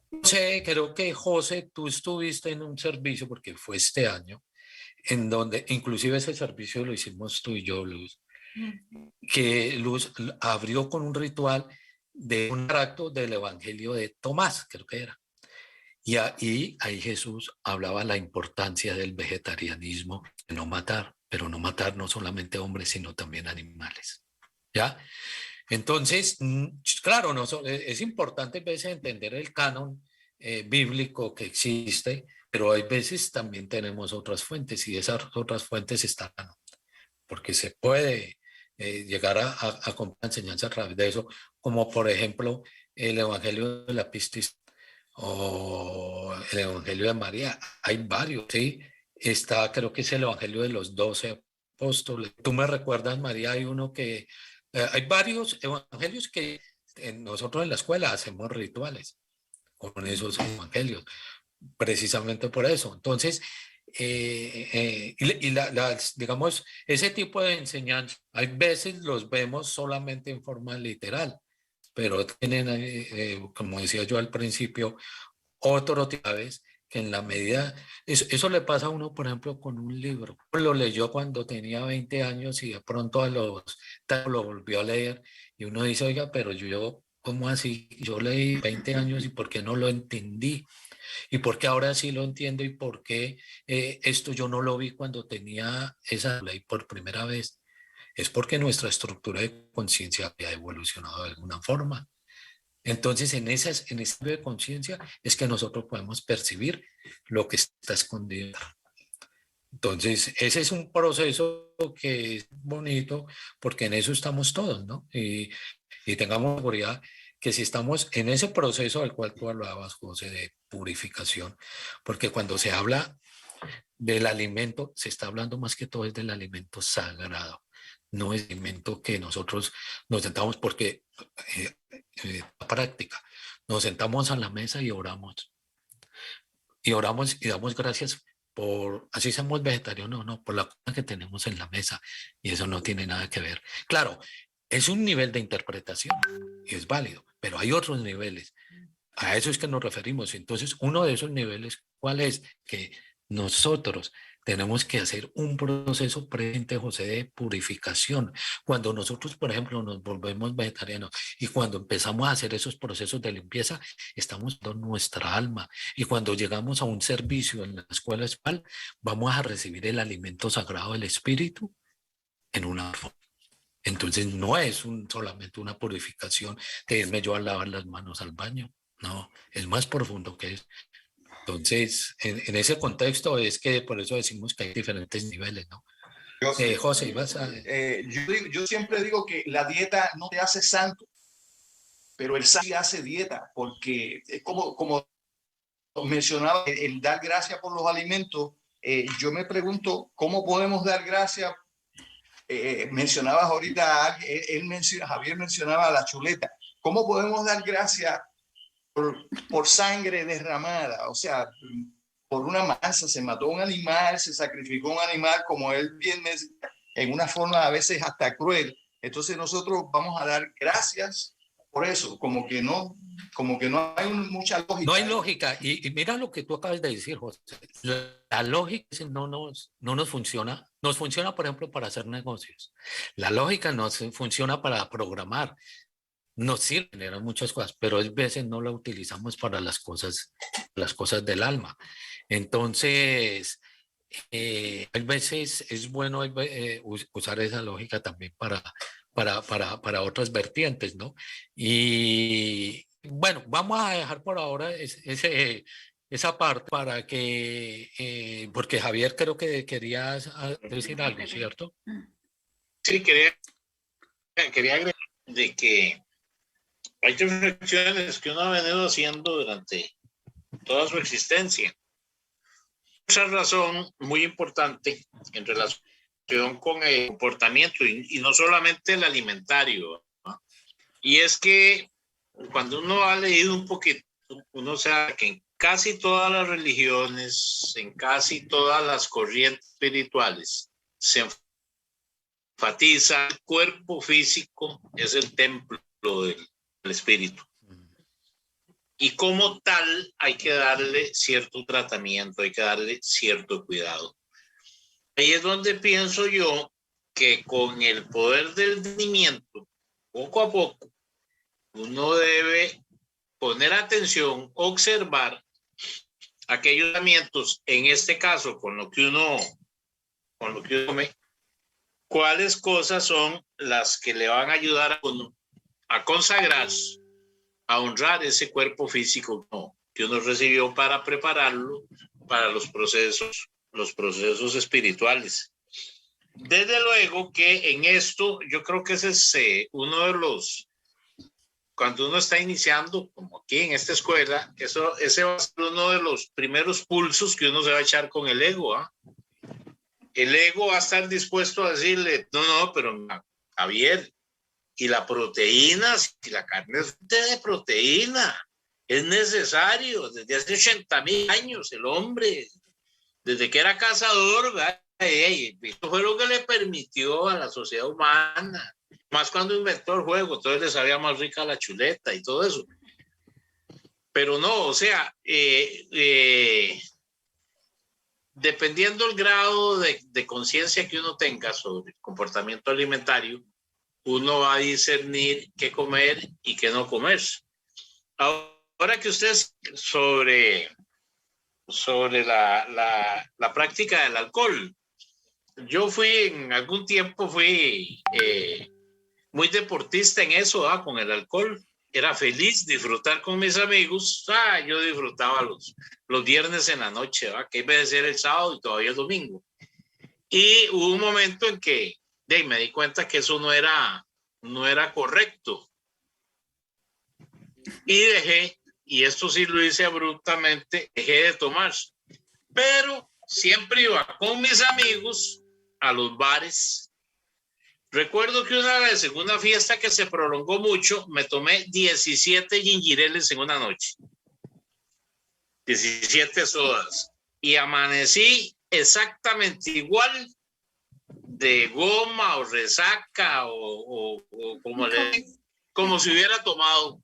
No sé, creo que José, tú estuviste en un servicio, porque fue este año, en donde inclusive ese servicio lo hicimos tú y yo, Luz, que Luz abrió con un ritual de un tracto del Evangelio de Tomás, creo que era. Y ahí Jesús hablaba la importancia del vegetarianismo, de no matar, pero no matar no solamente hombres, sino también animales. ¿Ya? Entonces, claro, es importante a veces entender el canon bíblico que existe, pero hay veces también tenemos otras fuentes y esas otras fuentes están, porque se puede llegar a comprar enseñanza a través de eso, como por ejemplo el Evangelio de la Pistis o el Evangelio de María. Hay varios, ¿sí? Está, creo que es el Evangelio de los 12 apóstoles. Tú me recuerdas, María, hay uno que, hay varios evangelios que nosotros en la escuela hacemos rituales con esos evangelios, precisamente por eso. Entonces, digamos, ese tipo de enseñanza, hay veces los vemos solamente en forma literal, pero tienen, como decía yo al principio, otro tipo de vez que en la medida, eso le pasa a uno, por ejemplo, con un libro. Lo leyó cuando tenía 20 años y de pronto lo volvió a leer y uno dice, oiga, pero yo, ¿cómo así? Yo leí 20 años y ¿por qué no lo entendí? ¿Y por qué ahora sí lo entiendo? ¿Y por qué esto yo no lo vi cuando tenía esa ley por primera vez? Es porque nuestra estructura de conciencia había evolucionado de alguna forma. Entonces, en ese de conciencia es que nosotros podemos percibir lo que está escondido. Entonces, ese es un proceso que es bonito porque en eso estamos todos, ¿no? Y tengamos seguridad que si estamos en ese proceso al cual tú hablabas, José, de purificación, porque cuando se habla del alimento, se está hablando más que todo es del alimento sagrado, no es alimento que nosotros nos sentamos porque la práctica, nos sentamos a la mesa y oramos y damos gracias por, así seamos vegetarianos o no, por la comida que tenemos en la mesa y eso no tiene nada que ver. Claro, es un nivel de interpretación y es válido, pero hay otros niveles. A eso es que nos referimos. Entonces, uno de esos niveles, ¿cuál es? Que nosotros tenemos que hacer un proceso presente, José, de purificación. Cuando nosotros, por ejemplo, nos volvemos vegetarianos y cuando empezamos a hacer esos procesos de limpieza, estamos dando nuestra alma. Y cuando llegamos a un servicio en la escuela espiritual, vamos a recibir el alimento sagrado del Espíritu en una forma. Entonces, no es solamente una purificación de irme yo a lavar las manos al baño. No, es más profundo que eso. Entonces, en ese contexto es que por eso decimos que hay diferentes niveles, ¿no? José, ibas a... yo siempre digo que la dieta no te hace santo, pero el santo hace dieta, porque es como mencionaba, el dar gracias por los alimentos. Yo me pregunto, ¿cómo podemos dar gracias? Mencionabas ahorita, Javier mencionaba la chuleta. ¿Cómo podemos dar gracias por sangre derramada? O sea, por una masa se mató un animal, se sacrificó un animal, como él bien en una forma a veces hasta cruel. Entonces nosotros vamos a dar gracias por eso, como que no hay mucha lógica. No hay lógica. Y mira lo que tú acabas de decir, José. La lógica no nos funciona. Nos funciona, por ejemplo, para hacer negocios. La lógica nos funciona para programar. Nos sirve en muchas cosas, pero a veces no la utilizamos para las cosas del alma. Entonces, a veces es bueno usar esa lógica también para otras vertientes, ¿no? Y bueno, vamos a dejar por ahora esa parte para que, porque Javier creo que querías decir algo, ¿cierto? Sí, quería agregar de que hay reflexiones que uno ha venido haciendo durante toda su existencia. Esa razón muy importante en relación con el comportamiento y no solamente el alimentario, ¿no? Y es que cuando uno ha leído un poquito, uno sabe que en casi todas las religiones, en casi todas las corrientes espirituales, se enfatiza el cuerpo físico es el templo del espíritu. Y como tal hay que darle cierto tratamiento, hay que darle cierto cuidado. Ahí es donde pienso yo que con el poder del discernimiento, poco a poco, uno debe poner atención, observar aquellos tratamientos, en este caso con lo que uno come, cuáles cosas son las que le van a ayudar a uno a consagrarse, a honrar ese cuerpo físico que uno recibió para prepararlo para los procesos espirituales. Desde luego que en esto yo creo que ese es uno de los, cuando uno está iniciando, como aquí en esta escuela, ese va a ser uno de los primeros pulsos que uno se va a echar con el ego, ¿eh? El ego va a estar dispuesto a decirle, no, pero Javier, y la proteína, si la carne es de proteína, es necesario, desde hace 80,000 años el hombre, desde que era cazador, esto fue lo que le permitió a la sociedad humana, más cuando inventó el juego, entonces le sabía más rica la chuleta y todo eso. Pero no, o sea, dependiendo del grado de conciencia que uno tenga sobre el comportamiento alimentario, uno va a discernir qué comer y qué no comer. Ahora que ustedes sobre la práctica del alcohol, yo en algún tiempo fui muy deportista en eso, con el alcohol. Era feliz disfrutar con mis amigos. Yo disfrutaba los viernes en la noche, que iba a ser el sábado y todavía el domingo. Y hubo un momento en que me di cuenta que eso no era correcto. Y dejé, y esto sí lo hice abruptamente, dejé de tomar. Pero siempre iba con mis amigos a los bares. Recuerdo que una vez en una fiesta que se prolongó mucho, me tomé 17 gingireles en una noche. 17 sodas. Y amanecí exactamente igual de goma o resaca o como si hubiera tomado.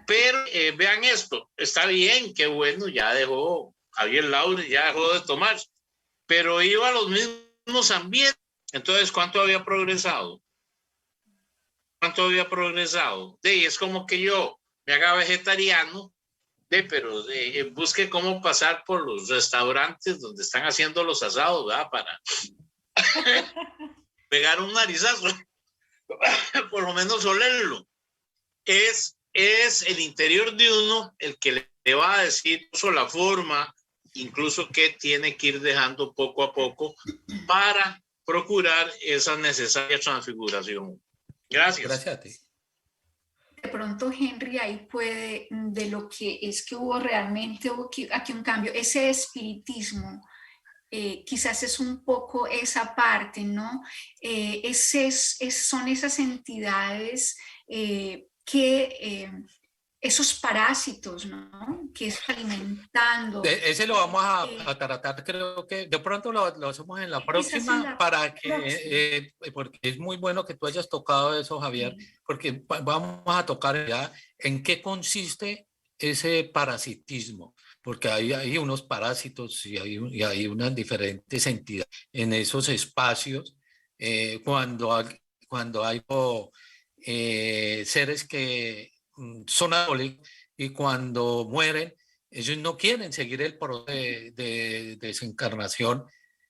Pero vean esto, está bien, qué bueno, ya dejó, Javier Laure ya dejó de tomar, pero iba a los mismos ambientes. Entonces, ¿cuánto había progresado? Es como que yo me haga vegetariano, pero busque cómo pasar por los restaurantes donde están haciendo los asados, ¿verdad? Para pegar un narizazo, por lo menos olerlo. Es el interior de uno el que le va a decir la forma, incluso que tiene que ir dejando poco a poco para procurar esa necesaria transfiguración. Gracias. Gracias a ti. De pronto, Henry, ahí puede, de lo que es que hubo realmente, aquí un cambio, ese espiritismo, quizás es un poco esa parte, ¿no? Son esas entidades que esos parásitos, ¿no? Que es alimentando. Ese lo vamos a tratar, creo que de pronto lo hacemos en la próxima, porque es muy bueno que tú hayas tocado eso, Javier, porque vamos a tocar ya en qué consiste ese parasitismo, porque hay unos parásitos y hay unas diferentes entidades en esos espacios, cuando hay seres que son alcohólicos y cuando mueren Ellos no quieren seguir el proceso de desencarnación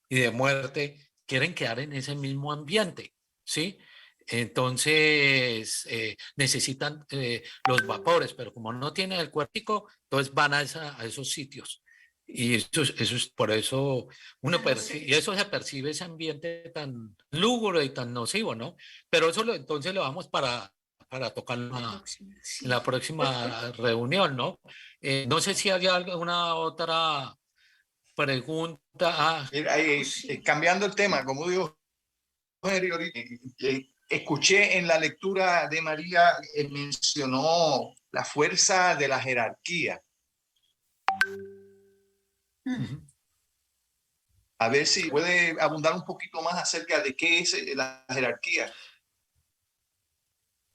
y de muerte, quieren quedar en ese mismo ambiente, ¿sí? Entonces necesitan los vapores, pero como no tienen el cuerpo, entonces van a esos sitios. Y eso es por eso uno y eso se percibe ese ambiente tan lúgubre y tan nocivo, ¿no? Pero eso entonces lo vamos para tocar en la próxima reunión, ¿no? No sé si hay alguna otra pregunta. Cambiando el tema, como digo, escuché en la lectura de María, mencionó la fuerza de la jerarquía. A ver si puede abundar un poquito más acerca de qué es la jerarquía.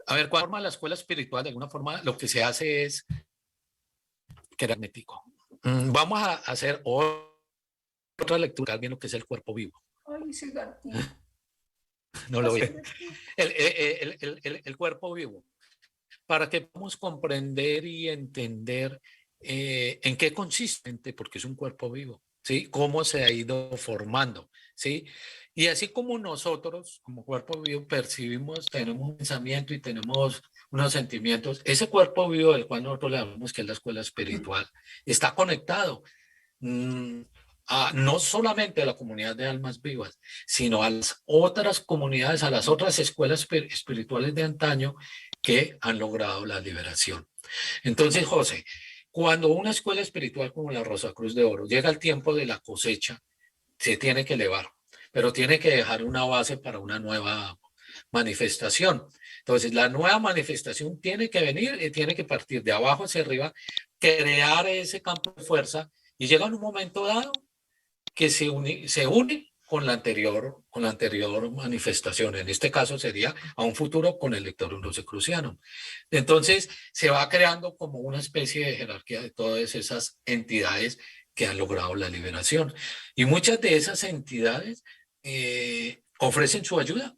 A ver, ¿cuál forma la escuela espiritual? De alguna forma, lo que se hace es que era hermético. Vamos a hacer otra lectura, bien lo que es el cuerpo vivo. Ay, sí, no lo voy. El cuerpo vivo. Para que podamos comprender y entender en qué consiste, porque es un cuerpo vivo, ¿sí? Cómo se ha ido formando, ¿sí? Y así como nosotros, como cuerpo vivo, percibimos, tenemos un pensamiento y tenemos unos sentimientos, ese cuerpo vivo del cual nosotros le llamamos que es la escuela espiritual, está conectado no solamente a la comunidad de almas vivas, sino a las otras comunidades, a las otras escuelas espirituales de antaño que han logrado la liberación. Entonces, José, cuando una escuela espiritual como la Rosacruz de Oro llega el tiempo de la cosecha, se tiene que elevar, pero tiene que dejar una base para una nueva manifestación. Entonces, la nueva manifestación tiene que venir y tiene que partir de abajo hacia arriba, crear ese campo de fuerza y llega en un momento dado que se une con la anterior manifestación. En este caso sería a un futuro con el lector rosacruciano. Entonces se va creando como una especie de jerarquía de todas esas entidades que han logrado la liberación. Y muchas de esas entidades ofrecen su ayuda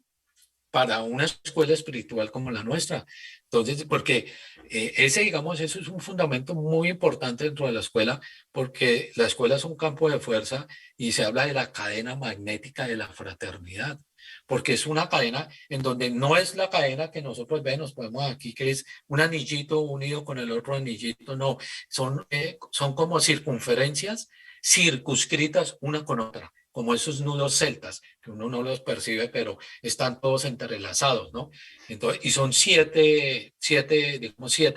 para una escuela espiritual como la nuestra. Entonces, porque eso es un fundamento muy importante dentro de la escuela, porque la escuela es un campo de fuerza y se habla de la cadena magnética de la fraternidad, porque es una cadena en donde no es la cadena que nosotros vemos aquí, que es un anillito unido con el otro anillito, no, son como circunferencias circunscritas una con otra, como esos nudos celtas, que uno no los percibe, pero están todos entrelazados, ¿no? Entonces, y son siete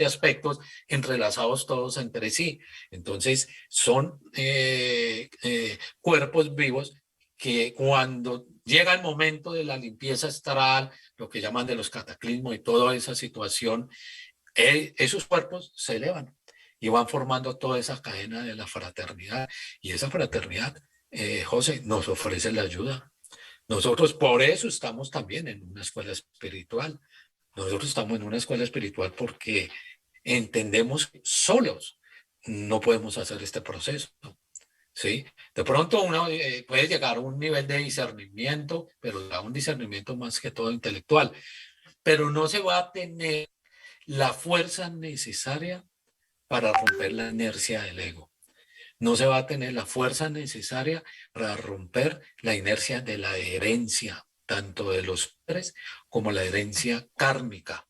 aspectos entrelazados todos entre sí. Entonces, son cuerpos vivos que cuando llega el momento de la limpieza astral, lo que llaman de los cataclismos y toda esa situación, esos cuerpos se elevan y van formando toda esa cadena de la fraternidad. Y esa fraternidad, José, nos ofrece la ayuda. Nosotros por eso estamos también en una escuela espiritual. Nosotros estamos en una escuela espiritual porque entendemos que solos no podemos hacer este proceso, ¿sí? De pronto uno puede llegar a un nivel de discernimiento, pero a un discernimiento más que todo intelectual, pero no se va a tener la fuerza necesaria para romper la inercia del ego. No se va a tener la fuerza necesaria para romper la inercia de la herencia, tanto de los padres como la herencia kármica.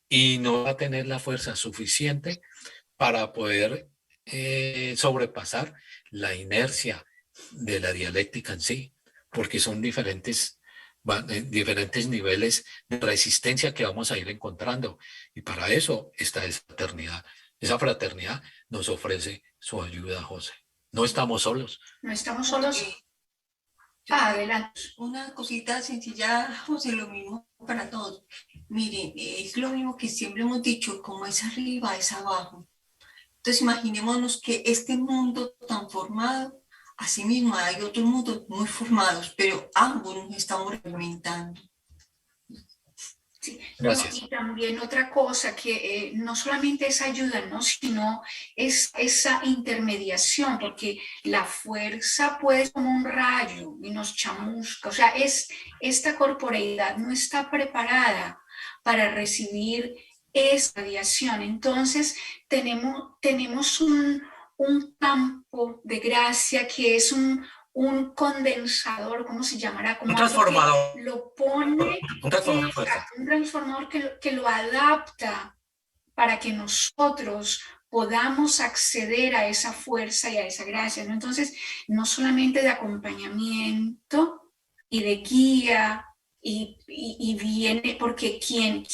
Y no va a tener la fuerza suficiente para poder sobrepasar la inercia de la dialéctica en sí, porque son diferentes niveles de resistencia que vamos a ir encontrando. Y para eso está esa fraternidad. Esa fraternidad nos ofrece su ayuda, José. No estamos solos. No estamos solos. Adelante. Una cosita sencilla, José, lo mismo para todos. Miren, es lo mismo que siempre hemos dicho, como es arriba, es abajo. Entonces imaginémonos que este mundo tan formado, asimismo hay otros mundos muy formados, pero ambos nos estamos alimentando. Sí. Gracias. Y también otra cosa que no solamente es ayuda, ¿no? Sino es esa intermediación, porque la fuerza puede ser como un rayo y nos chamusca. O sea, esta corporeidad no está preparada para recibir esa radiación. Entonces tenemos un campo de gracia que es un condensador, ¿cómo se llamará? Como un transformador. lo pone, un transformador, un transformador que lo adapta para que nosotros podamos acceder a esa fuerza y a esa gracia, ¿no? Entonces, no solamente de acompañamiento y de guía, y viene, porque quien,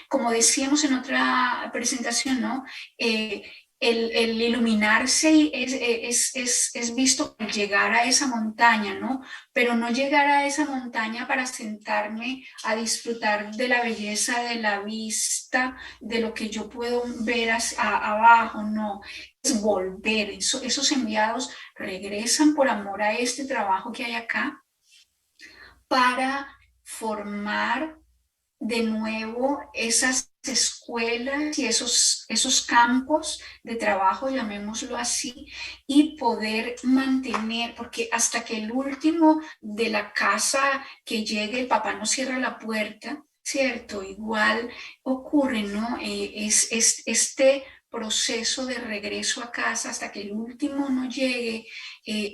como decíamos en otra presentación, ¿no? El iluminarse es visto al llegar a esa montaña, ¿no? Pero no llegar a esa montaña para sentarme a disfrutar de la belleza de la vista, de lo que yo puedo ver abajo, no. Es volver. Esos enviados regresan por amor a este trabajo que hay acá para formar de nuevo esas escuelas y esos campos de trabajo, llamémoslo así, y poder mantener, porque hasta que el último de la casa que llegue, el papá no cierra la puerta, ¿cierto? Igual ocurre, ¿no? Es este proceso de regreso a casa, hasta que el último no llegue,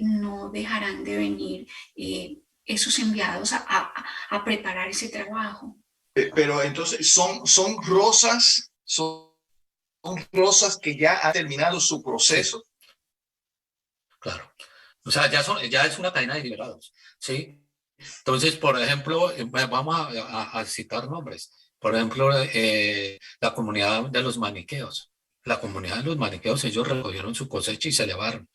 no dejarán de venir esos enviados a preparar ese trabajo. Pero entonces son rosas que ya han terminado su proceso. Claro. O sea, ya es una cadena de liberados, ¿sí? Entonces, por ejemplo, vamos a citar nombres. Por ejemplo, la comunidad de los maniqueos. La comunidad de los maniqueos, ellos recogieron su cosecha y se elevaron,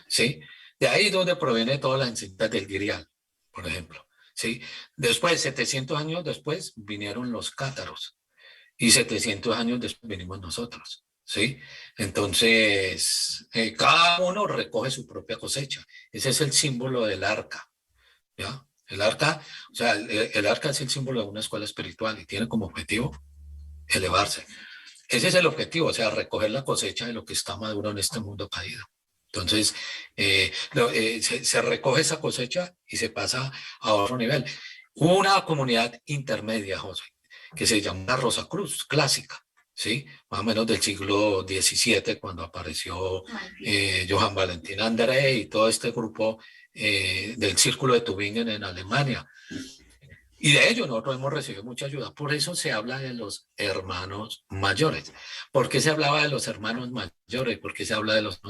¿sí? De ahí es donde proviene toda la enseñanza del Grial, por ejemplo, ¿sí? Después, 700 años después, vinieron los cátaros. Y 700 años después venimos nosotros, ¿sí? Entonces, cada uno recoge su propia cosecha. Ese es el símbolo del arca, ¿ya? El arca, o sea, el arca es el símbolo de una escuela espiritual y tiene como objetivo elevarse. Ese es el objetivo, o sea, recoger la cosecha de lo que está maduro en este mundo caído. Entonces, se recoge esa cosecha y se pasa a otro nivel. Una comunidad intermedia, José, que se llama Rosa Cruz, clásica, ¿sí? Más o menos del siglo XVII, cuando apareció Johann Valentin André y todo este grupo del Círculo de Tübingen en Alemania. Y de ello nosotros hemos recibido mucha ayuda. Por eso se habla de los hermanos mayores. ¿Por qué se hablaba de los hermanos mayores? ¿Por qué se habla de los...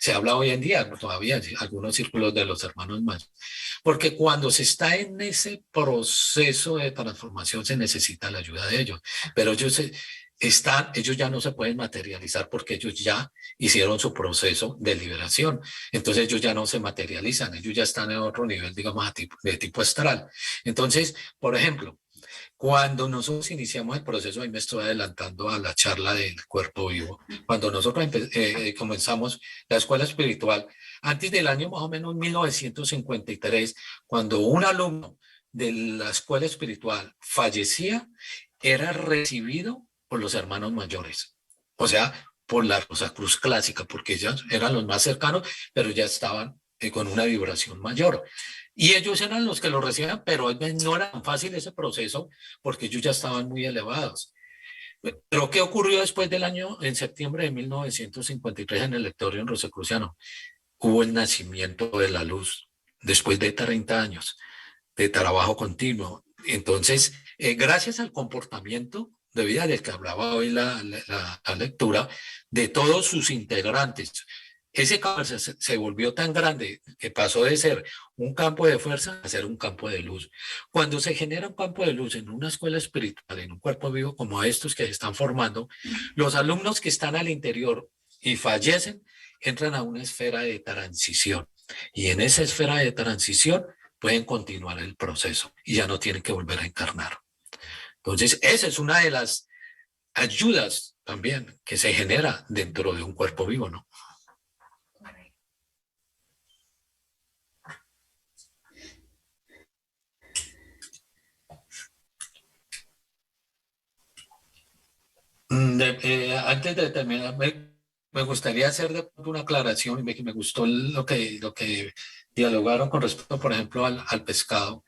se habla hoy en día, todavía, algunos círculos de los hermanos mayores? Porque cuando se está en ese proceso de transformación se necesita la ayuda de ellos. Pero ellos ya no se pueden materializar porque ellos ya hicieron su proceso de liberación. Entonces ellos ya no se materializan, ellos ya están en otro nivel, digamos, de tipo astral. Entonces, por ejemplo, cuando nosotros iniciamos el proceso, ahí me estoy adelantando a la charla del cuerpo vivo, cuando nosotros comenzamos la escuela espiritual, antes del año más o menos 1953, cuando un alumno de la escuela espiritual fallecía, era recibido por los hermanos mayores, o sea, por la Rosa Cruz clásica, porque ellos eran los más cercanos, pero ya estaban con una vibración mayor. Y ellos eran los que lo recibían, pero no era tan fácil ese proceso, porque ellos ya estaban muy elevados. Pero ¿qué ocurrió después del año, en septiembre de 1953, en el Lectorium Rosacruciano? Hubo el nacimiento de la luz, después de 30 años de trabajo continuo. Entonces, gracias al comportamiento de vida del que hablaba hoy la lectura, de todos sus integrantes, ese campo se volvió tan grande que pasó de ser un campo de fuerza a ser un campo de luz. Cuando se genera un campo de luz en una escuela espiritual, en un cuerpo vivo como estos que se están formando, los alumnos que están al interior y fallecen, entran a una esfera de transición. Y en esa esfera de transición pueden continuar el proceso y ya no tienen que volver a encarnar. Entonces, esa es una de las ayudas también que se genera dentro de un cuerpo vivo, ¿no? Antes de terminar, me gustaría hacer una aclaración y me gustó lo que dialogaron con respecto, por ejemplo, al pescado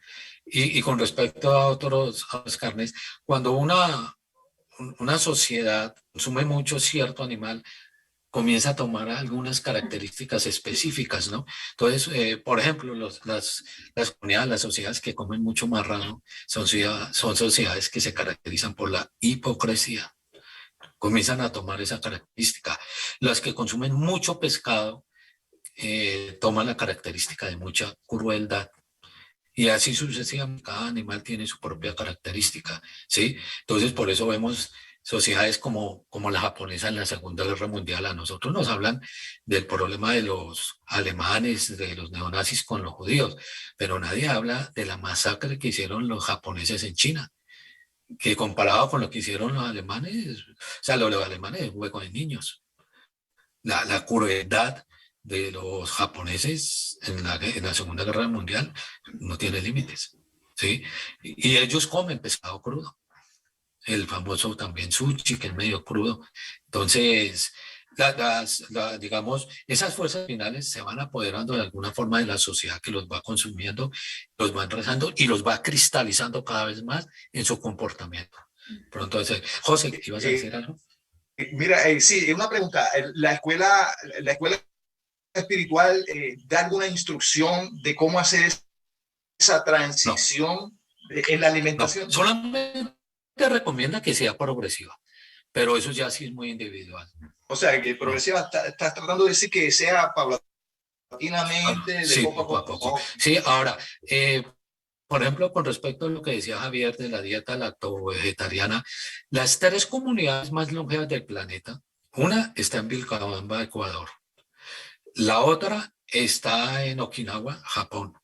y con respecto a otras carnes. Cuando una sociedad consume mucho cierto animal, comienza a tomar algunas características específicas, ¿no? Entonces, por ejemplo, las comunidades, las sociedades que comen mucho marrano son sociedades que se caracterizan por la hipocresía. Comienzan a tomar esa característica. Las que consumen mucho pescado toman la característica de mucha crueldad. Y así sucesivamente, cada animal tiene su propia característica, ¿sí? Entonces, por eso vemos sociedades como la japonesa en la Segunda Guerra Mundial. A nosotros nos hablan del problema de los alemanes, de los neonazis con los judíos, pero nadie habla de la masacre que hicieron los japoneses en China, que comparado con lo que hicieron los alemanes, o sea, los alemanes es un juego de niños. La crueldad de los japoneses en la Segunda Guerra Mundial no tiene límites, ¿sí? Y ellos comen pescado crudo, el famoso también sushi, que es medio crudo. Entonces, digamos, esas fuerzas finales se van apoderando de alguna forma de la sociedad que los va consumiendo, los va enraizando y los va cristalizando cada vez más en su comportamiento. Pronto, José, ¿ibas a decir algo? Mira, sí, una pregunta. ¿La escuela espiritual da alguna instrucción de cómo hacer esa transición en la alimentación? No, solamente recomienda que sea progresiva, pero eso ya sí es muy individual. O sea, que progresiva, estás tratando de decir que sea paulatinamente, sí, de poco a poco. Sí, ahora, por ejemplo, con respecto a lo que decía Javier de la dieta lacto-vegetariana, las 3 comunidades más longevas del planeta, una está en Vilcabamba, Ecuador, la otra está en Okinawa, Japón,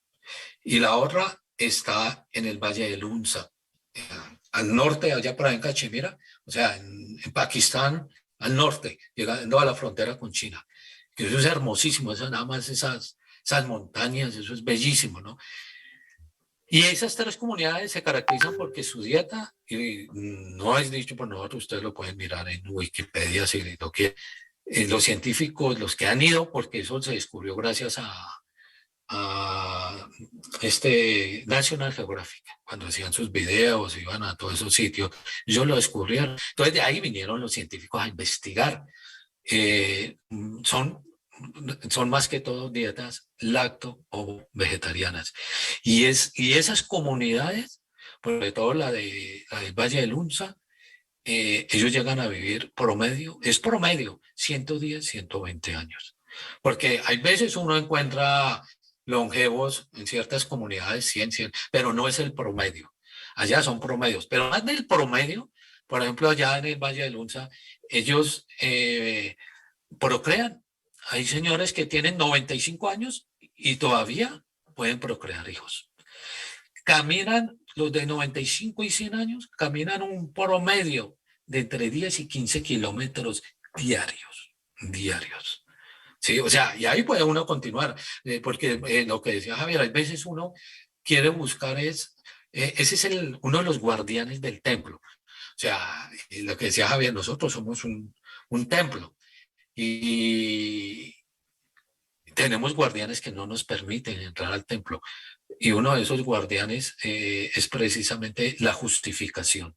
y la otra está en el Valle del Hunza, al norte, allá por ahí en Cachemira, o sea, en Pakistán, al norte, llegando a la frontera con China. Que eso es hermosísimo, eso nada más esas montañas, eso es bellísimo, ¿no? Y esas 3 comunidades se caracterizan porque su dieta, y no es dicho por nosotros, ustedes lo pueden mirar en Wikipedia si lo quieren, los científicos, los que han ido, porque eso se descubrió gracias a National Geographic, cuando hacían sus videos, iban a todos esos sitios, ellos lo descubrieron. Entonces de ahí vinieron los científicos a investigar. Son más que todo dietas lacto o vegetarianas. Y esas comunidades, sobre todo la del Valle del Hunza, ellos llegan a vivir promedio 110, 120 años. Porque hay veces uno encuentra longevos en ciertas comunidades 100, pero no es el promedio. Allá son promedios, pero más del promedio, por ejemplo, allá en el Valle del Hunza, ellos procrean. Hay señores que tienen 95 años y todavía pueden procrear hijos. Caminan, los de 95 y 100 años, caminan un promedio de entre 10 y 15 kilómetros diarios. Sí, o sea, y ahí puede uno continuar, porque lo que decía Javier, hay veces uno quiere buscar ese es uno de los guardianes del templo. O sea, lo que decía Javier, nosotros somos un templo y tenemos guardianes que no nos permiten entrar al templo. Y uno de esos guardianes es precisamente la justificación.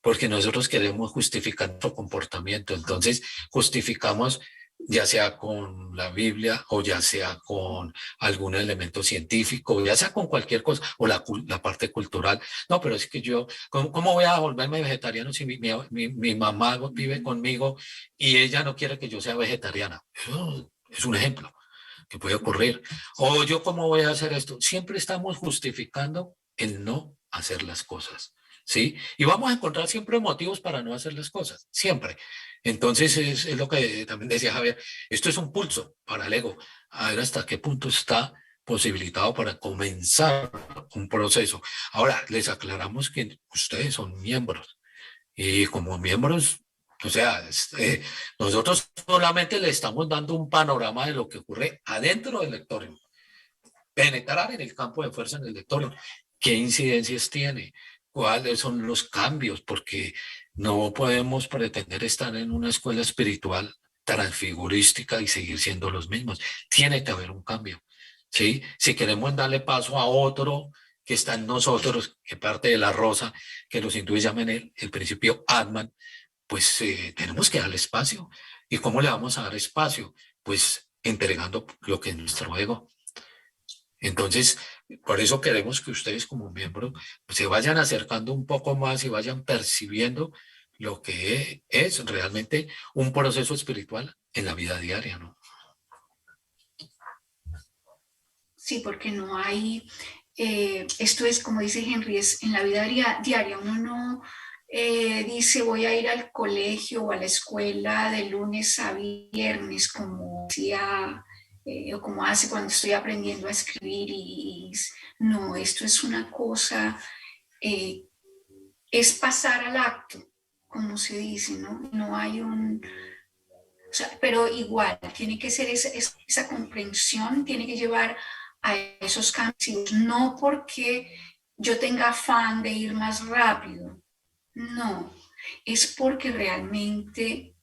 Porque nosotros queremos justificar nuestro comportamiento. Entonces, justificamos ya sea con la Biblia o ya sea con algún elemento científico, ya sea con cualquier cosa, o la parte cultural. No, pero es que yo, ¿cómo voy a volverme vegetariano si mi mamá vive conmigo y ella no quiere que yo sea vegetariana? Eso es un ejemplo que puede ocurrir. O yo, ¿cómo voy a hacer esto? Siempre estamos justificando el no hacer las cosas, ¿sí? Y vamos a encontrar siempre motivos para no hacer las cosas, siempre. Entonces es lo que también decía Javier, esto es un pulso para el ego, a ver hasta qué punto está posibilitado para comenzar un proceso. Ahora, les aclaramos que ustedes son miembros y como miembros, o sea, nosotros solamente le estamos dando un panorama de lo que ocurre adentro del lectorio, penetrar en el campo de fuerza en el lectorio, qué incidencias tiene, cuáles son los cambios, porque no podemos pretender estar en una escuela espiritual transfigurística y seguir siendo los mismos. Tiene que haber un cambio, ¿sí? Si queremos darle paso a otro que está en nosotros, que parte de la rosa, que los hindúes llaman el principio Atman, pues tenemos que darle espacio. ¿Y cómo le vamos a dar espacio? Pues entregando lo que es nuestro ego. Entonces, por eso queremos que ustedes como miembros pues, se vayan acercando un poco más y vayan percibiendo lo que es realmente un proceso espiritual en la vida diaria, ¿no? Sí, porque no hay, esto es como dice Henry, es en la vida diaria, uno no dice voy a ir al colegio o a la escuela de lunes a viernes como decía o como hace cuando estoy aprendiendo a escribir no, esto es una cosa, es pasar al acto, como se dice, ¿no? No hay o sea, pero igual, tiene que ser esa comprensión, tiene que llevar a esos cambios, no porque yo tenga afán de ir más rápido, no, es porque realmente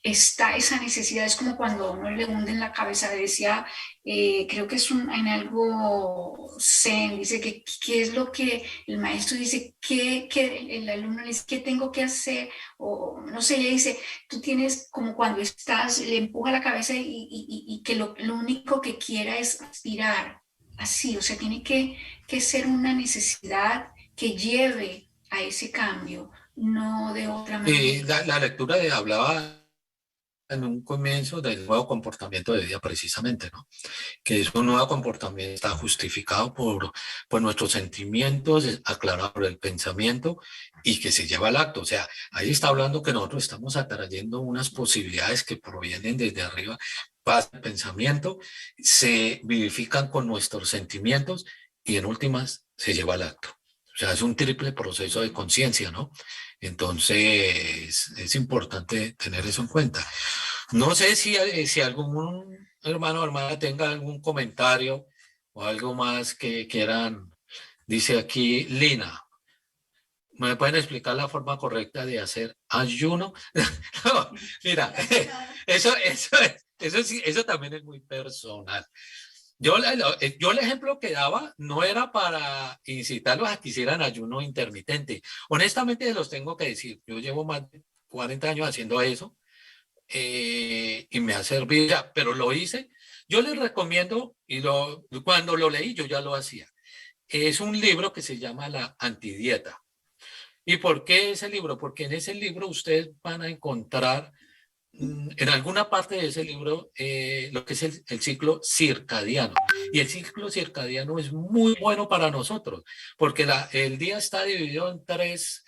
está esa necesidad, es como cuando a uno le hunde en la cabeza, decía, creo que es en algo zen, dice que qué es lo que el maestro dice, que el alumno le dice, ¿qué tengo que hacer? O no sé, le dice, tú tienes como cuando estás, le empuja la cabeza y que lo único que quiera es aspirar, así, o sea, tiene que ser una necesidad que lleve a ese cambio, no de otra manera. La lectura hablaba en un comienzo del nuevo comportamiento de vida precisamente, ¿no? Que es un nuevo comportamiento está justificado por nuestros sentimientos, aclarado por el pensamiento y que se lleva al acto. O sea, ahí está hablando que nosotros estamos atrayendo unas posibilidades que provienen desde arriba, paz de pensamiento, se vivifican con nuestros sentimientos y en últimas se lleva al acto. O sea, es un triple proceso de conciencia, ¿no? Entonces, es importante tener eso en cuenta. No sé si algún hermano o hermana tenga algún comentario o algo más que quieran. Dice aquí Lina, ¿me pueden explicar la forma correcta de hacer ayuno? No, mira, eso también es muy personal. Yo el ejemplo que daba no era para incitarlos a que hicieran ayuno intermitente. Honestamente, los tengo que decir, yo llevo más de 40 años haciendo eso y me ha servido ya, pero lo hice. Yo les recomiendo, cuando lo leí yo ya lo hacía. Es un libro que se llama La Antidieta. ¿Y por qué ese libro? Porque en ese libro ustedes van a encontrar en alguna parte de ese libro lo que es el ciclo circadiano. Y el ciclo circadiano es muy bueno para nosotros, porque el día está dividido en tres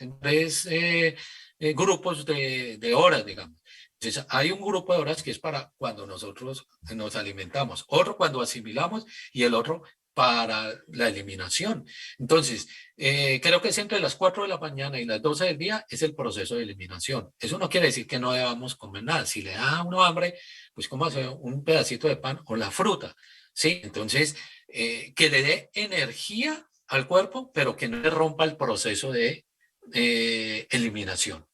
grupos de horas, digamos. Entonces, hay un grupo de horas que es para cuando nosotros nos alimentamos, otro cuando asimilamos y el otro para la eliminación. Entonces, creo que es entre las 4 de la mañana y las 12 del día es el proceso de eliminación. Eso no quiere decir que no debamos comer nada. Si le da a uno hambre, pues cómase un pedacito de pan o la fruta, ¿sí? Entonces, que le dé energía al cuerpo, pero que no le rompa el proceso de eliminación.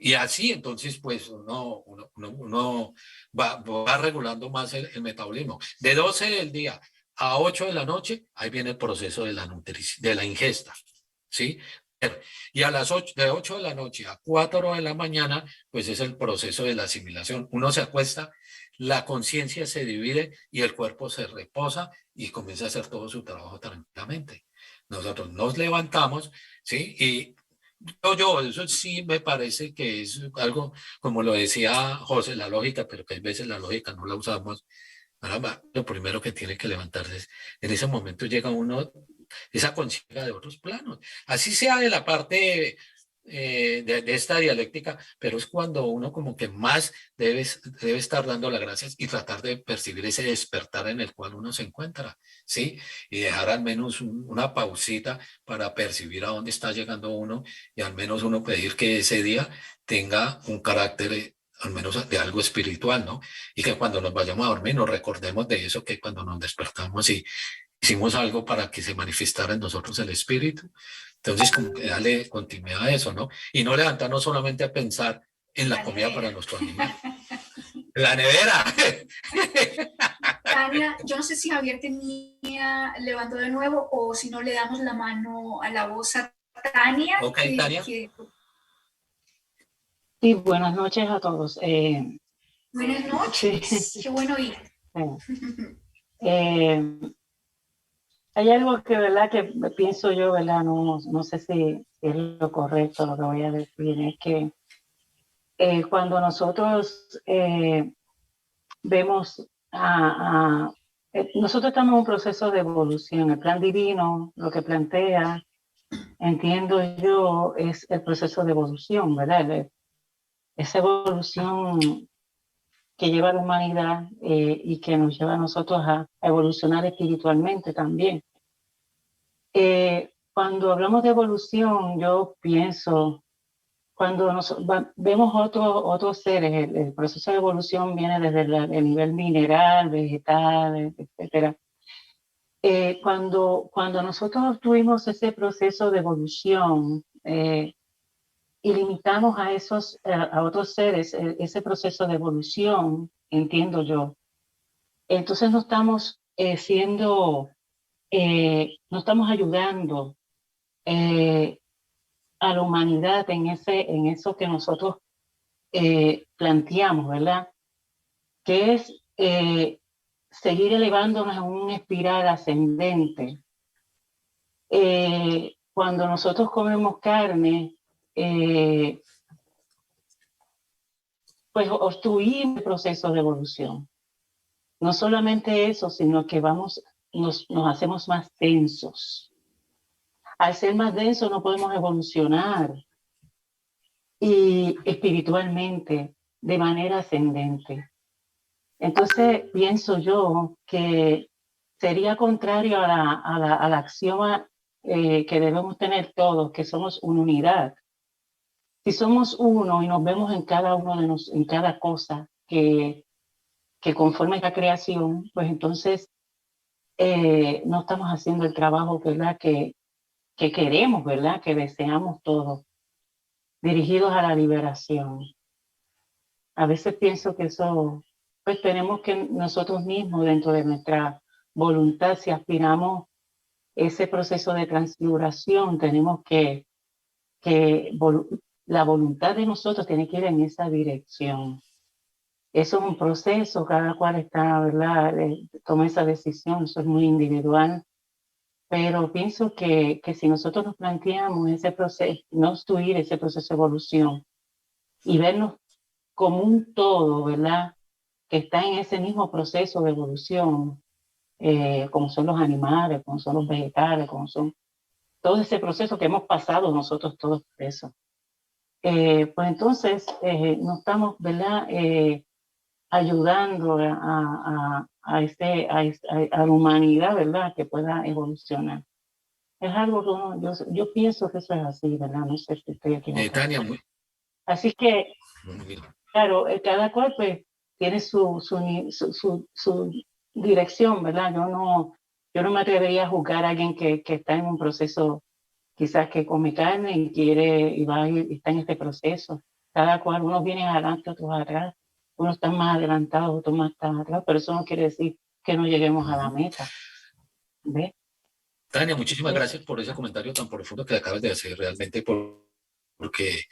Y así, entonces, pues uno va regulando más el metabolismo. De 12 del día a 8 de la noche, ahí viene el proceso de la ingesta, ¿sí? Y a las 8, de 8 de la noche a 4 de la mañana, pues es el proceso de la asimilación. Uno se acuesta, la conciencia se divide y el cuerpo se reposa y comienza a hacer todo su trabajo tranquilamente. Nosotros nos levantamos, ¿sí? Y eso sí me parece que es algo, como lo decía José, la lógica, pero que a veces la lógica no la usamos. Caramba, lo primero que tiene que levantarse es, en ese momento llega uno, esa conciencia de otros planos. Así sea de la parte de esta dialéctica, pero es cuando uno como que más debe estar dando las gracias y tratar de percibir ese despertar en el cual uno se encuentra, ¿sí? Y dejar al menos una pausita para percibir a dónde está llegando uno y al menos uno pedir que ese día tenga un carácter al menos de algo espiritual, ¿no? Y que cuando nos vayamos a dormir nos recordemos de eso, que cuando nos despertamos y hicimos algo para que se manifestara en nosotros el espíritu. Entonces, como que darle continuidad a eso, ¿no? Y no levantarnos solamente a pensar en la comida para nuestro animal. La nevera. Tania, yo no sé si Javier levantó de nuevo o si no le damos la mano a la voz a Tania. Ok, Tania. Sí, buenas noches a todos. Buenas noches, Sí. qué bueno ir. Hay algo que, ¿verdad? Que pienso yo, ¿verdad? No sé si es lo correcto lo que voy a decir. Es que cuando nosotros vemos nosotros estamos en un proceso de evolución. El plan divino, lo que plantea, entiendo yo, es el proceso de evolución, ¿verdad? Esa evolución que lleva a la humanidad y que nos lleva a nosotros a evolucionar espiritualmente también. Cuando hablamos de evolución, yo pienso, cuando vemos otros seres, el proceso de evolución viene desde el nivel mineral, vegetal, etcétera. Cuando nosotros tuvimos ese proceso de evolución y limitamos a otros seres ese proceso de evolución, entiendo yo, entonces no estamos no estamos ayudando a la humanidad en eso que nosotros planteamos, ¿verdad? Que es seguir elevándonos en una espiral ascendente. Cuando nosotros comemos carne, pues obstruimos el proceso de evolución. No solamente eso, sino que nos hacemos más densos. Al ser más densos no podemos evolucionar y espiritualmente de manera ascendente. Entonces pienso yo que sería contrario a la axioma que debemos tener todos, que somos una unidad. Si somos uno y nos vemos en cada uno de nosotros, en cada cosa que conforme la creación, pues entonces no estamos haciendo el trabajo, ¿verdad? Que queremos, ¿verdad? Que deseamos todos, dirigidos a la liberación. A veces pienso que eso, pues tenemos que nosotros mismos, dentro de nuestra voluntad, si aspiramos ese proceso de transfiguración, tenemos que la voluntad de nosotros tiene que ir en esa dirección. Eso es un proceso, cada cual está, ¿verdad? Toma esa decisión, eso es muy individual. Pero pienso que si nosotros nos planteamos ese proceso, no obstruir ese proceso de evolución y vernos como un todo, ¿verdad? Que está en ese mismo proceso de evolución, como son los animales, como son los vegetales, como son todo ese proceso que hemos pasado nosotros todos por eso. Pues entonces no estamos, ¿verdad? Ayudando a la humanidad, ¿verdad? Que pueda evolucionar. Es algo que yo pienso que eso es así, ¿verdad? No sé si estoy equivocada. Tania, así que, claro, cada cual pues tiene su dirección, ¿verdad? Yo no me atrevería a juzgar a alguien que está en un proceso, quizás que come carne y está en este proceso. Cada cual, unos vienen adelante, otros atrás. Unos están más adelantados, otros más están atrás, pero eso no quiere decir que no lleguemos a la meta. ¿Ves? Tania, muchísimas gracias por ese comentario tan profundo que acabas de hacer, realmente, porque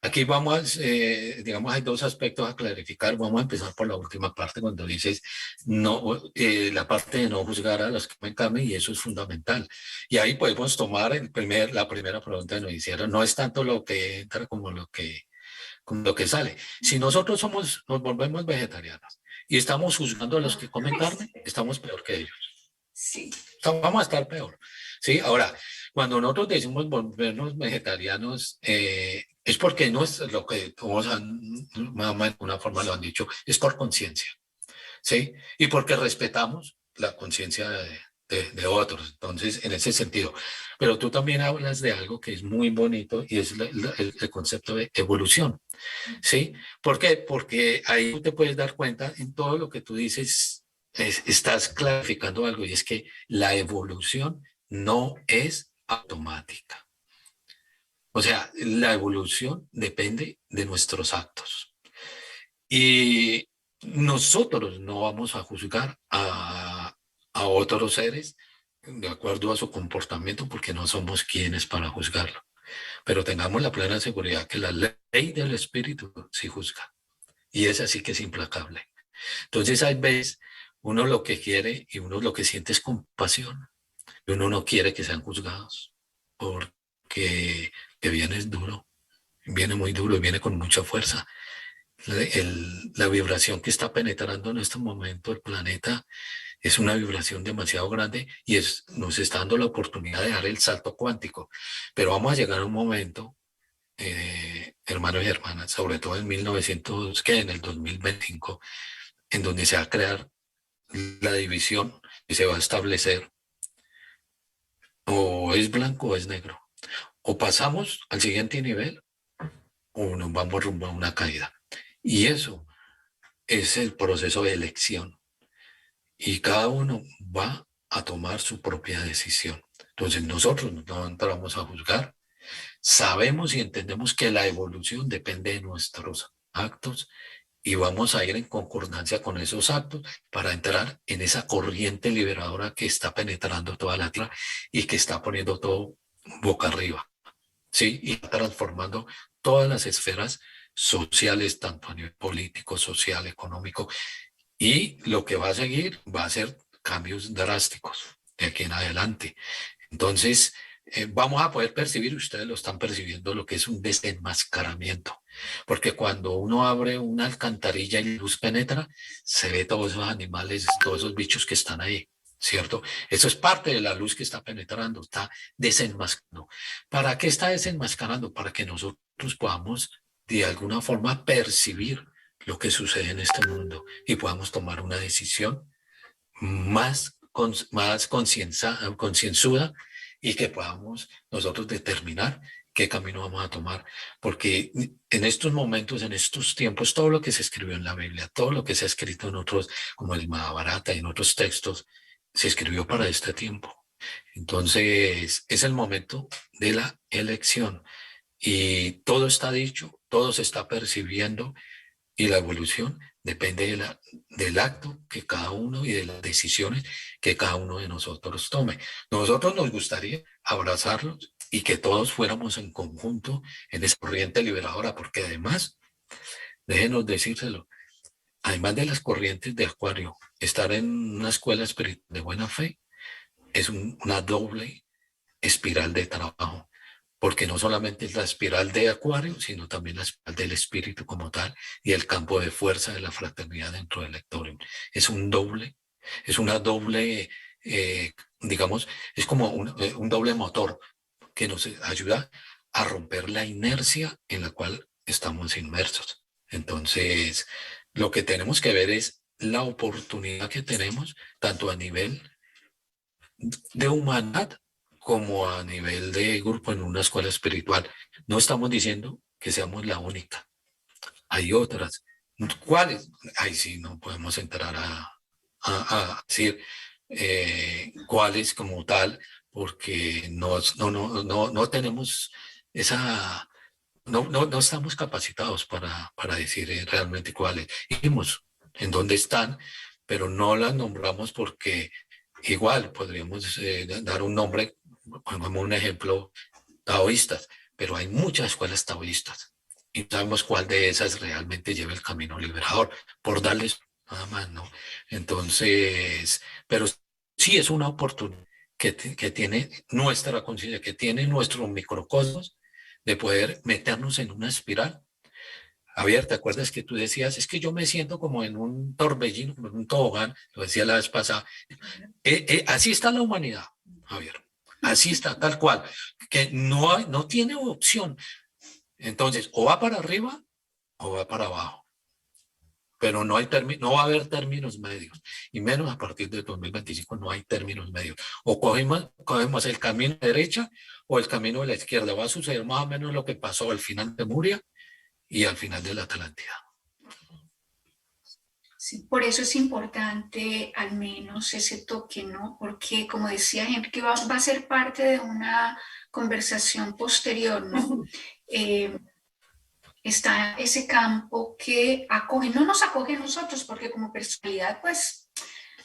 aquí vamos, digamos, hay dos aspectos a clarificar. Vamos a empezar por la última parte, cuando dices no, la parte de no juzgar a los que comen carne, y eso es fundamental. Y ahí podemos tomar la primera pregunta que nos hicieron. No es tanto lo que entra como lo que sale. Si nosotros nos volvemos vegetarianos y estamos juzgando a los que comen carne, estamos peor que ellos. Sí. Vamos a estar peor. ¿Sí? Ahora, cuando nosotros decimos volvernos vegetarianos, es porque no es lo que todos de una forma lo han dicho, es por conciencia. ¿Sí? Y porque respetamos la conciencia de otros. Entonces, en ese sentido. Pero tú también hablas de algo que es muy bonito y es el concepto de evolución. ¿Sí? ¿Por qué? Porque ahí tú te puedes dar cuenta en todo lo que tú dices, estás clarificando algo, y es que la evolución no es automática. O sea, la evolución depende de nuestros actos. Y nosotros no vamos a juzgar a otros seres de acuerdo a su comportamiento, porque no somos quienes para juzgarlo. pero tengamos la plena seguridad que la ley del Espíritu sí juzga, y esa sí que es implacable. Entonces hay veces uno lo que quiere y uno lo que siente es compasión, y uno no quiere que sean juzgados, porque que viene es duro, viene muy duro y viene con mucha fuerza. La vibración que está penetrando en este momento el planeta es una vibración demasiado grande y nos está dando la oportunidad de dar el salto cuántico. Pero vamos a llegar a un momento, hermanos y hermanas, sobre todo en en el 2025, en donde se va a crear la división y se va a establecer o es blanco o es negro. O pasamos al siguiente nivel o nos vamos rumbo a una caída. Y eso es el proceso de elección. Y cada uno va a tomar su propia decisión. Entonces nosotros no entramos a juzgar. Sabemos y entendemos que la evolución depende de nuestros actos y vamos a ir en concordancia con esos actos para entrar en esa corriente liberadora que está penetrando toda la tierra y que está poniendo todo boca arriba, ¿sí? Y transformando todas las esferas sociales, tanto a nivel político, social, económico, y lo que va a seguir va a ser cambios drásticos de aquí en adelante. Entonces, vamos a poder percibir, ustedes lo están percibiendo, lo que es un desenmascaramiento. Porque cuando uno abre una alcantarilla y la luz penetra, se ve todos esos animales, todos esos bichos que están ahí, ¿cierto? Eso es parte de la luz que está penetrando, está desenmascarando. ¿Para qué está desenmascarando? Para que nosotros podamos de alguna forma percibir lo que sucede en este mundo y podamos tomar una decisión más concienzuda y que podamos nosotros determinar qué camino vamos a tomar, porque en estos momentos, en estos tiempos, todo lo que se escribió en la Biblia, todo lo que se ha escrito en otros, como el Mahabharata y en otros textos, se escribió para este tiempo. Entonces, es el momento de la elección y todo está dicho, todo se está percibiendo y la evolución depende del acto que cada uno y de las decisiones que cada uno de nosotros tome. Nosotros nos gustaría abrazarlos y que todos fuéramos en conjunto en esa corriente liberadora, porque además, déjenos decírselo, además de las corrientes de Acuario, estar en una escuela espiritual de buena fe es una doble espiral de trabajo, porque no solamente es la espiral de Acuario, sino también la espiral del espíritu como tal y el campo de fuerza de la fraternidad dentro del lectorium. Es una doble, digamos, es como un doble motor que nos ayuda a romper la inercia en la cual estamos inmersos. Entonces, lo que tenemos que ver es la oportunidad que tenemos, tanto a nivel de humanidad como a nivel de grupo en una escuela espiritual. No estamos diciendo que seamos la única. Hay otras. ¿Cuáles? Ahí sí no podemos entrar a decir cuáles como tal, porque no tenemos esa... No estamos capacitados para decir realmente cuáles. Dijimos en dónde están, pero no las nombramos porque igual podríamos dar un nombre, como un ejemplo, taoístas, pero hay muchas escuelas taoístas y no sabemos cuál de esas realmente lleva el camino liberador, por darles nada más, ¿no? Entonces, pero sí es una oportunidad que tiene nuestra conciencia, que tiene nuestro microcosmos de poder meternos en una espiral. Javier, ¿te acuerdas que tú decías, es que yo me siento como en un torbellino, como en un tobogán? Lo decía la vez pasada. Así está la humanidad, Javier. Así está, tal cual. Que no tiene opción. Entonces, o va para arriba o va para abajo. Pero no va a haber términos medios. Y menos a partir de 2025 no hay términos medios. O cogemos el camino de derecha o el camino de la izquierda. Va a suceder más o menos lo que pasó al final de Muria y al final de la Atlántida. Sí, por eso es importante al menos ese toque, ¿no? Porque como decía Henry, que va a ser parte de una conversación posterior, ¿no? Está ese campo que acoge, no nos acoge a nosotros, porque como personalidad, pues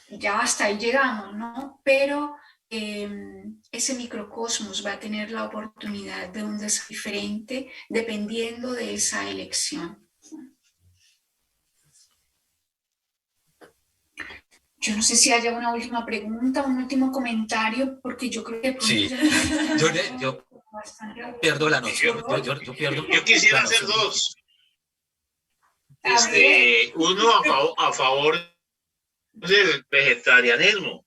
ya hasta ahí llegamos, ¿no? Pero ese microcosmos va a tener la oportunidad de un desarrollo diferente dependiendo de esa elección. Yo no sé si haya una última pregunta, un último comentario, porque yo creo que... Sí, yo pierdo la noción. Yo quisiera hacer dos. Uno a favor del vegetarianismo.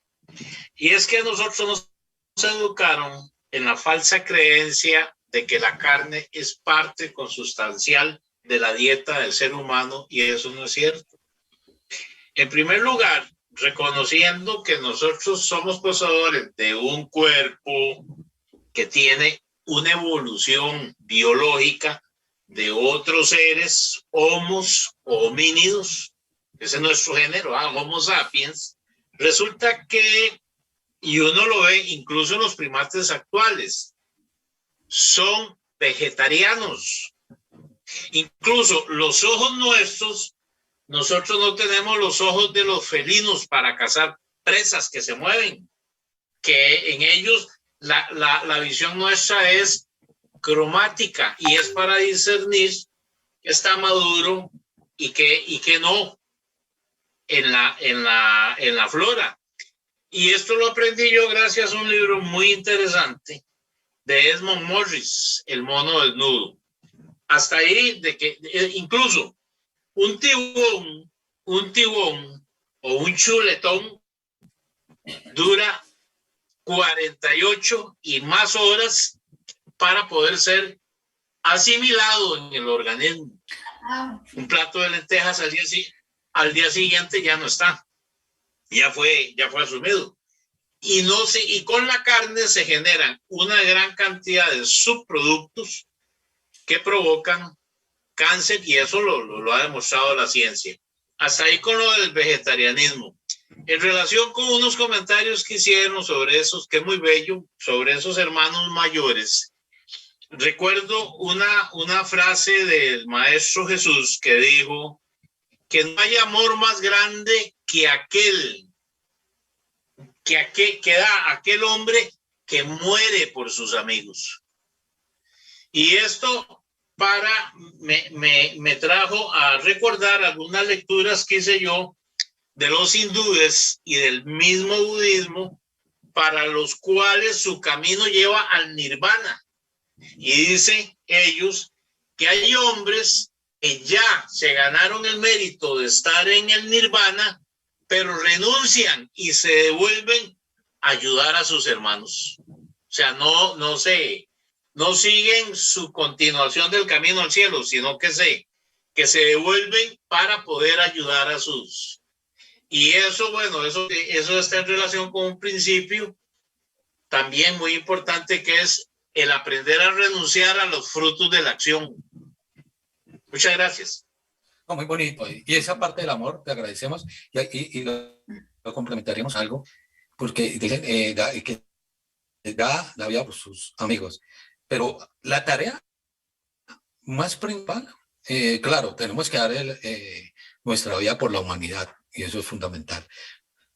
Y es que nosotros nos educaron en la falsa creencia de que la carne es parte consustancial de la dieta del ser humano, y eso no es cierto. En primer lugar, reconociendo que nosotros somos poseedores de un cuerpo que tiene una evolución biológica de otros seres, homos o homínidos, ese es nuestro género, Homo sapiens. Resulta que, y uno lo ve incluso en los primates actuales, son vegetarianos. Incluso los ojos nuestros, nosotros no tenemos los ojos de los felinos para cazar presas que se mueven, que en ellos la visión nuestra es cromática y es para discernir que está maduro y que no en la flora. Y esto lo aprendí yo gracias a un libro muy interesante de Edmund Morris, El mono desnudo. Hasta ahí de que incluso un tibón o un chuletón dura 48 y más horas para poder ser asimilado en el organismo. Un plato de lentejas al día siguiente ya no está, ya fue asumido. Y con la carne se generan una gran cantidad de subproductos que provocan cáncer, y eso lo ha demostrado la ciencia. Hasta ahí con lo del vegetarianismo. En relación con unos comentarios que hicieron sobre esos, que es muy bello, sobre esos hermanos mayores, recuerdo una frase del Maestro Jesús que dijo que no hay amor más grande que da aquel hombre que muere por sus amigos. Y esto me trajo a recordar algunas lecturas que hice yo de los hindúes y del mismo budismo, para los cuales su camino lleva al nirvana. Y dicen ellos que hay hombres que ya se ganaron el mérito de estar en el nirvana, pero renuncian y se devuelven a ayudar a sus hermanos. O sea, no siguen su continuación del camino al cielo, sino que se devuelven para poder ayudar a sus. Y eso, bueno, eso está en relación con un principio también muy importante, que es el aprender a renunciar a los frutos de la acción. Muchas gracias. Muy bonito. Y esa parte del amor, te agradecemos. Y lo complementaremos algo, porque dicen que da la vida por sus amigos. Pero la tarea más principal, claro, tenemos que dar nuestra vida por la humanidad, y eso es fundamental.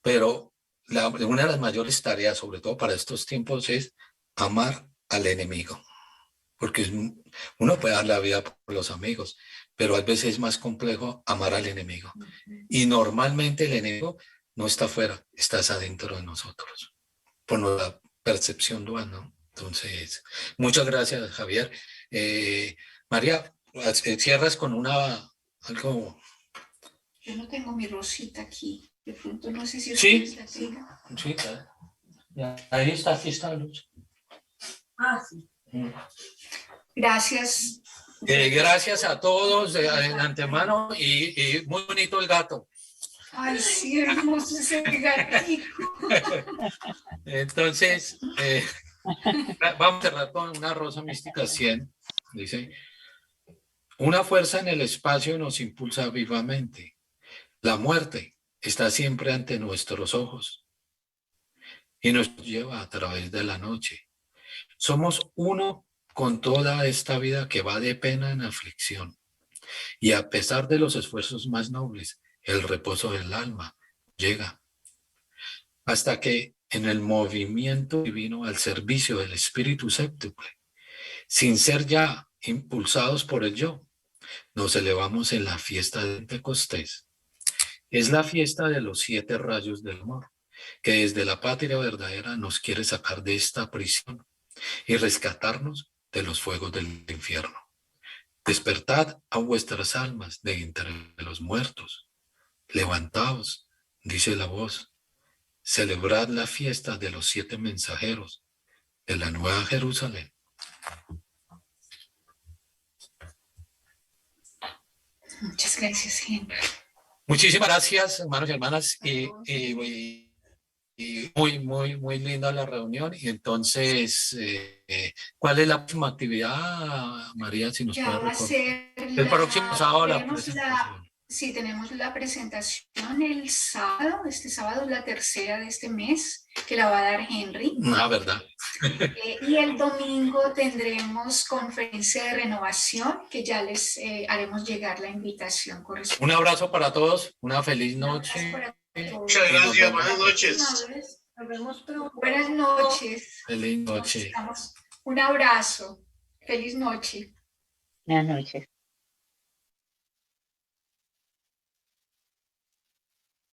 Pero una de las mayores tareas, sobre todo para estos tiempos, es amar al enemigo. Porque uno puede dar la vida por los amigos, pero a veces es más complejo amar al enemigo. Y normalmente el enemigo no está afuera, está adentro de nosotros, por nuestra percepción dual, ¿no? Entonces, muchas gracias, Javier. María, cierras con algo. Yo no tengo mi rosita aquí. De pronto no sé si ustedes la tengan. Sí, ya. Ahí está, aquí está la luz. Sí. Gracias. Gracias a todos de antemano, y muy bonito el gato. Ay, sí, hermoso ese gatito. Entonces, vamos a cerrar con una rosa mística 100. Dice: una fuerza en el espacio nos impulsa vivamente. La muerte está siempre ante nuestros ojos y nos lleva a través de la noche. Somos uno con toda esta vida que va de pena en aflicción. Y a pesar de los esfuerzos más nobles, el reposo del alma llega. Hasta que en el movimiento divino al servicio del Espíritu Séptuple, sin ser ya impulsados por el yo, nos elevamos en la fiesta de Pentecostés. Es la fiesta de los 7 rayos del amor, que desde la patria verdadera nos quiere sacar de esta prisión y rescatarnos de los fuegos del infierno. Despertad a vuestras almas de entre los muertos. Levantaos, dice la voz. Celebrad la fiesta de los 7 mensajeros de la Nueva Jerusalén. Muchas gracias, Henry. Muchísimas gracias, hermanos y hermanas. Y muy linda la reunión. Y entonces, ¿cuál es la próxima actividad, María? Si nos Ya puede va a recordar. ser El próximo sábado la tenemos presentación. Sí, tenemos la presentación el sábado. Este sábado es la tercera de este mes, que la va a dar Henry. Ah, verdad. Y el domingo tendremos conferencia de renovación, que ya les haremos llegar la invitación correspondiente. Un abrazo para todos, una feliz noche. Muchas gracias, buenas noches. Nos vemos pronto. Buenas noches. Feliz noche. Un abrazo. Feliz noche. Buenas noches.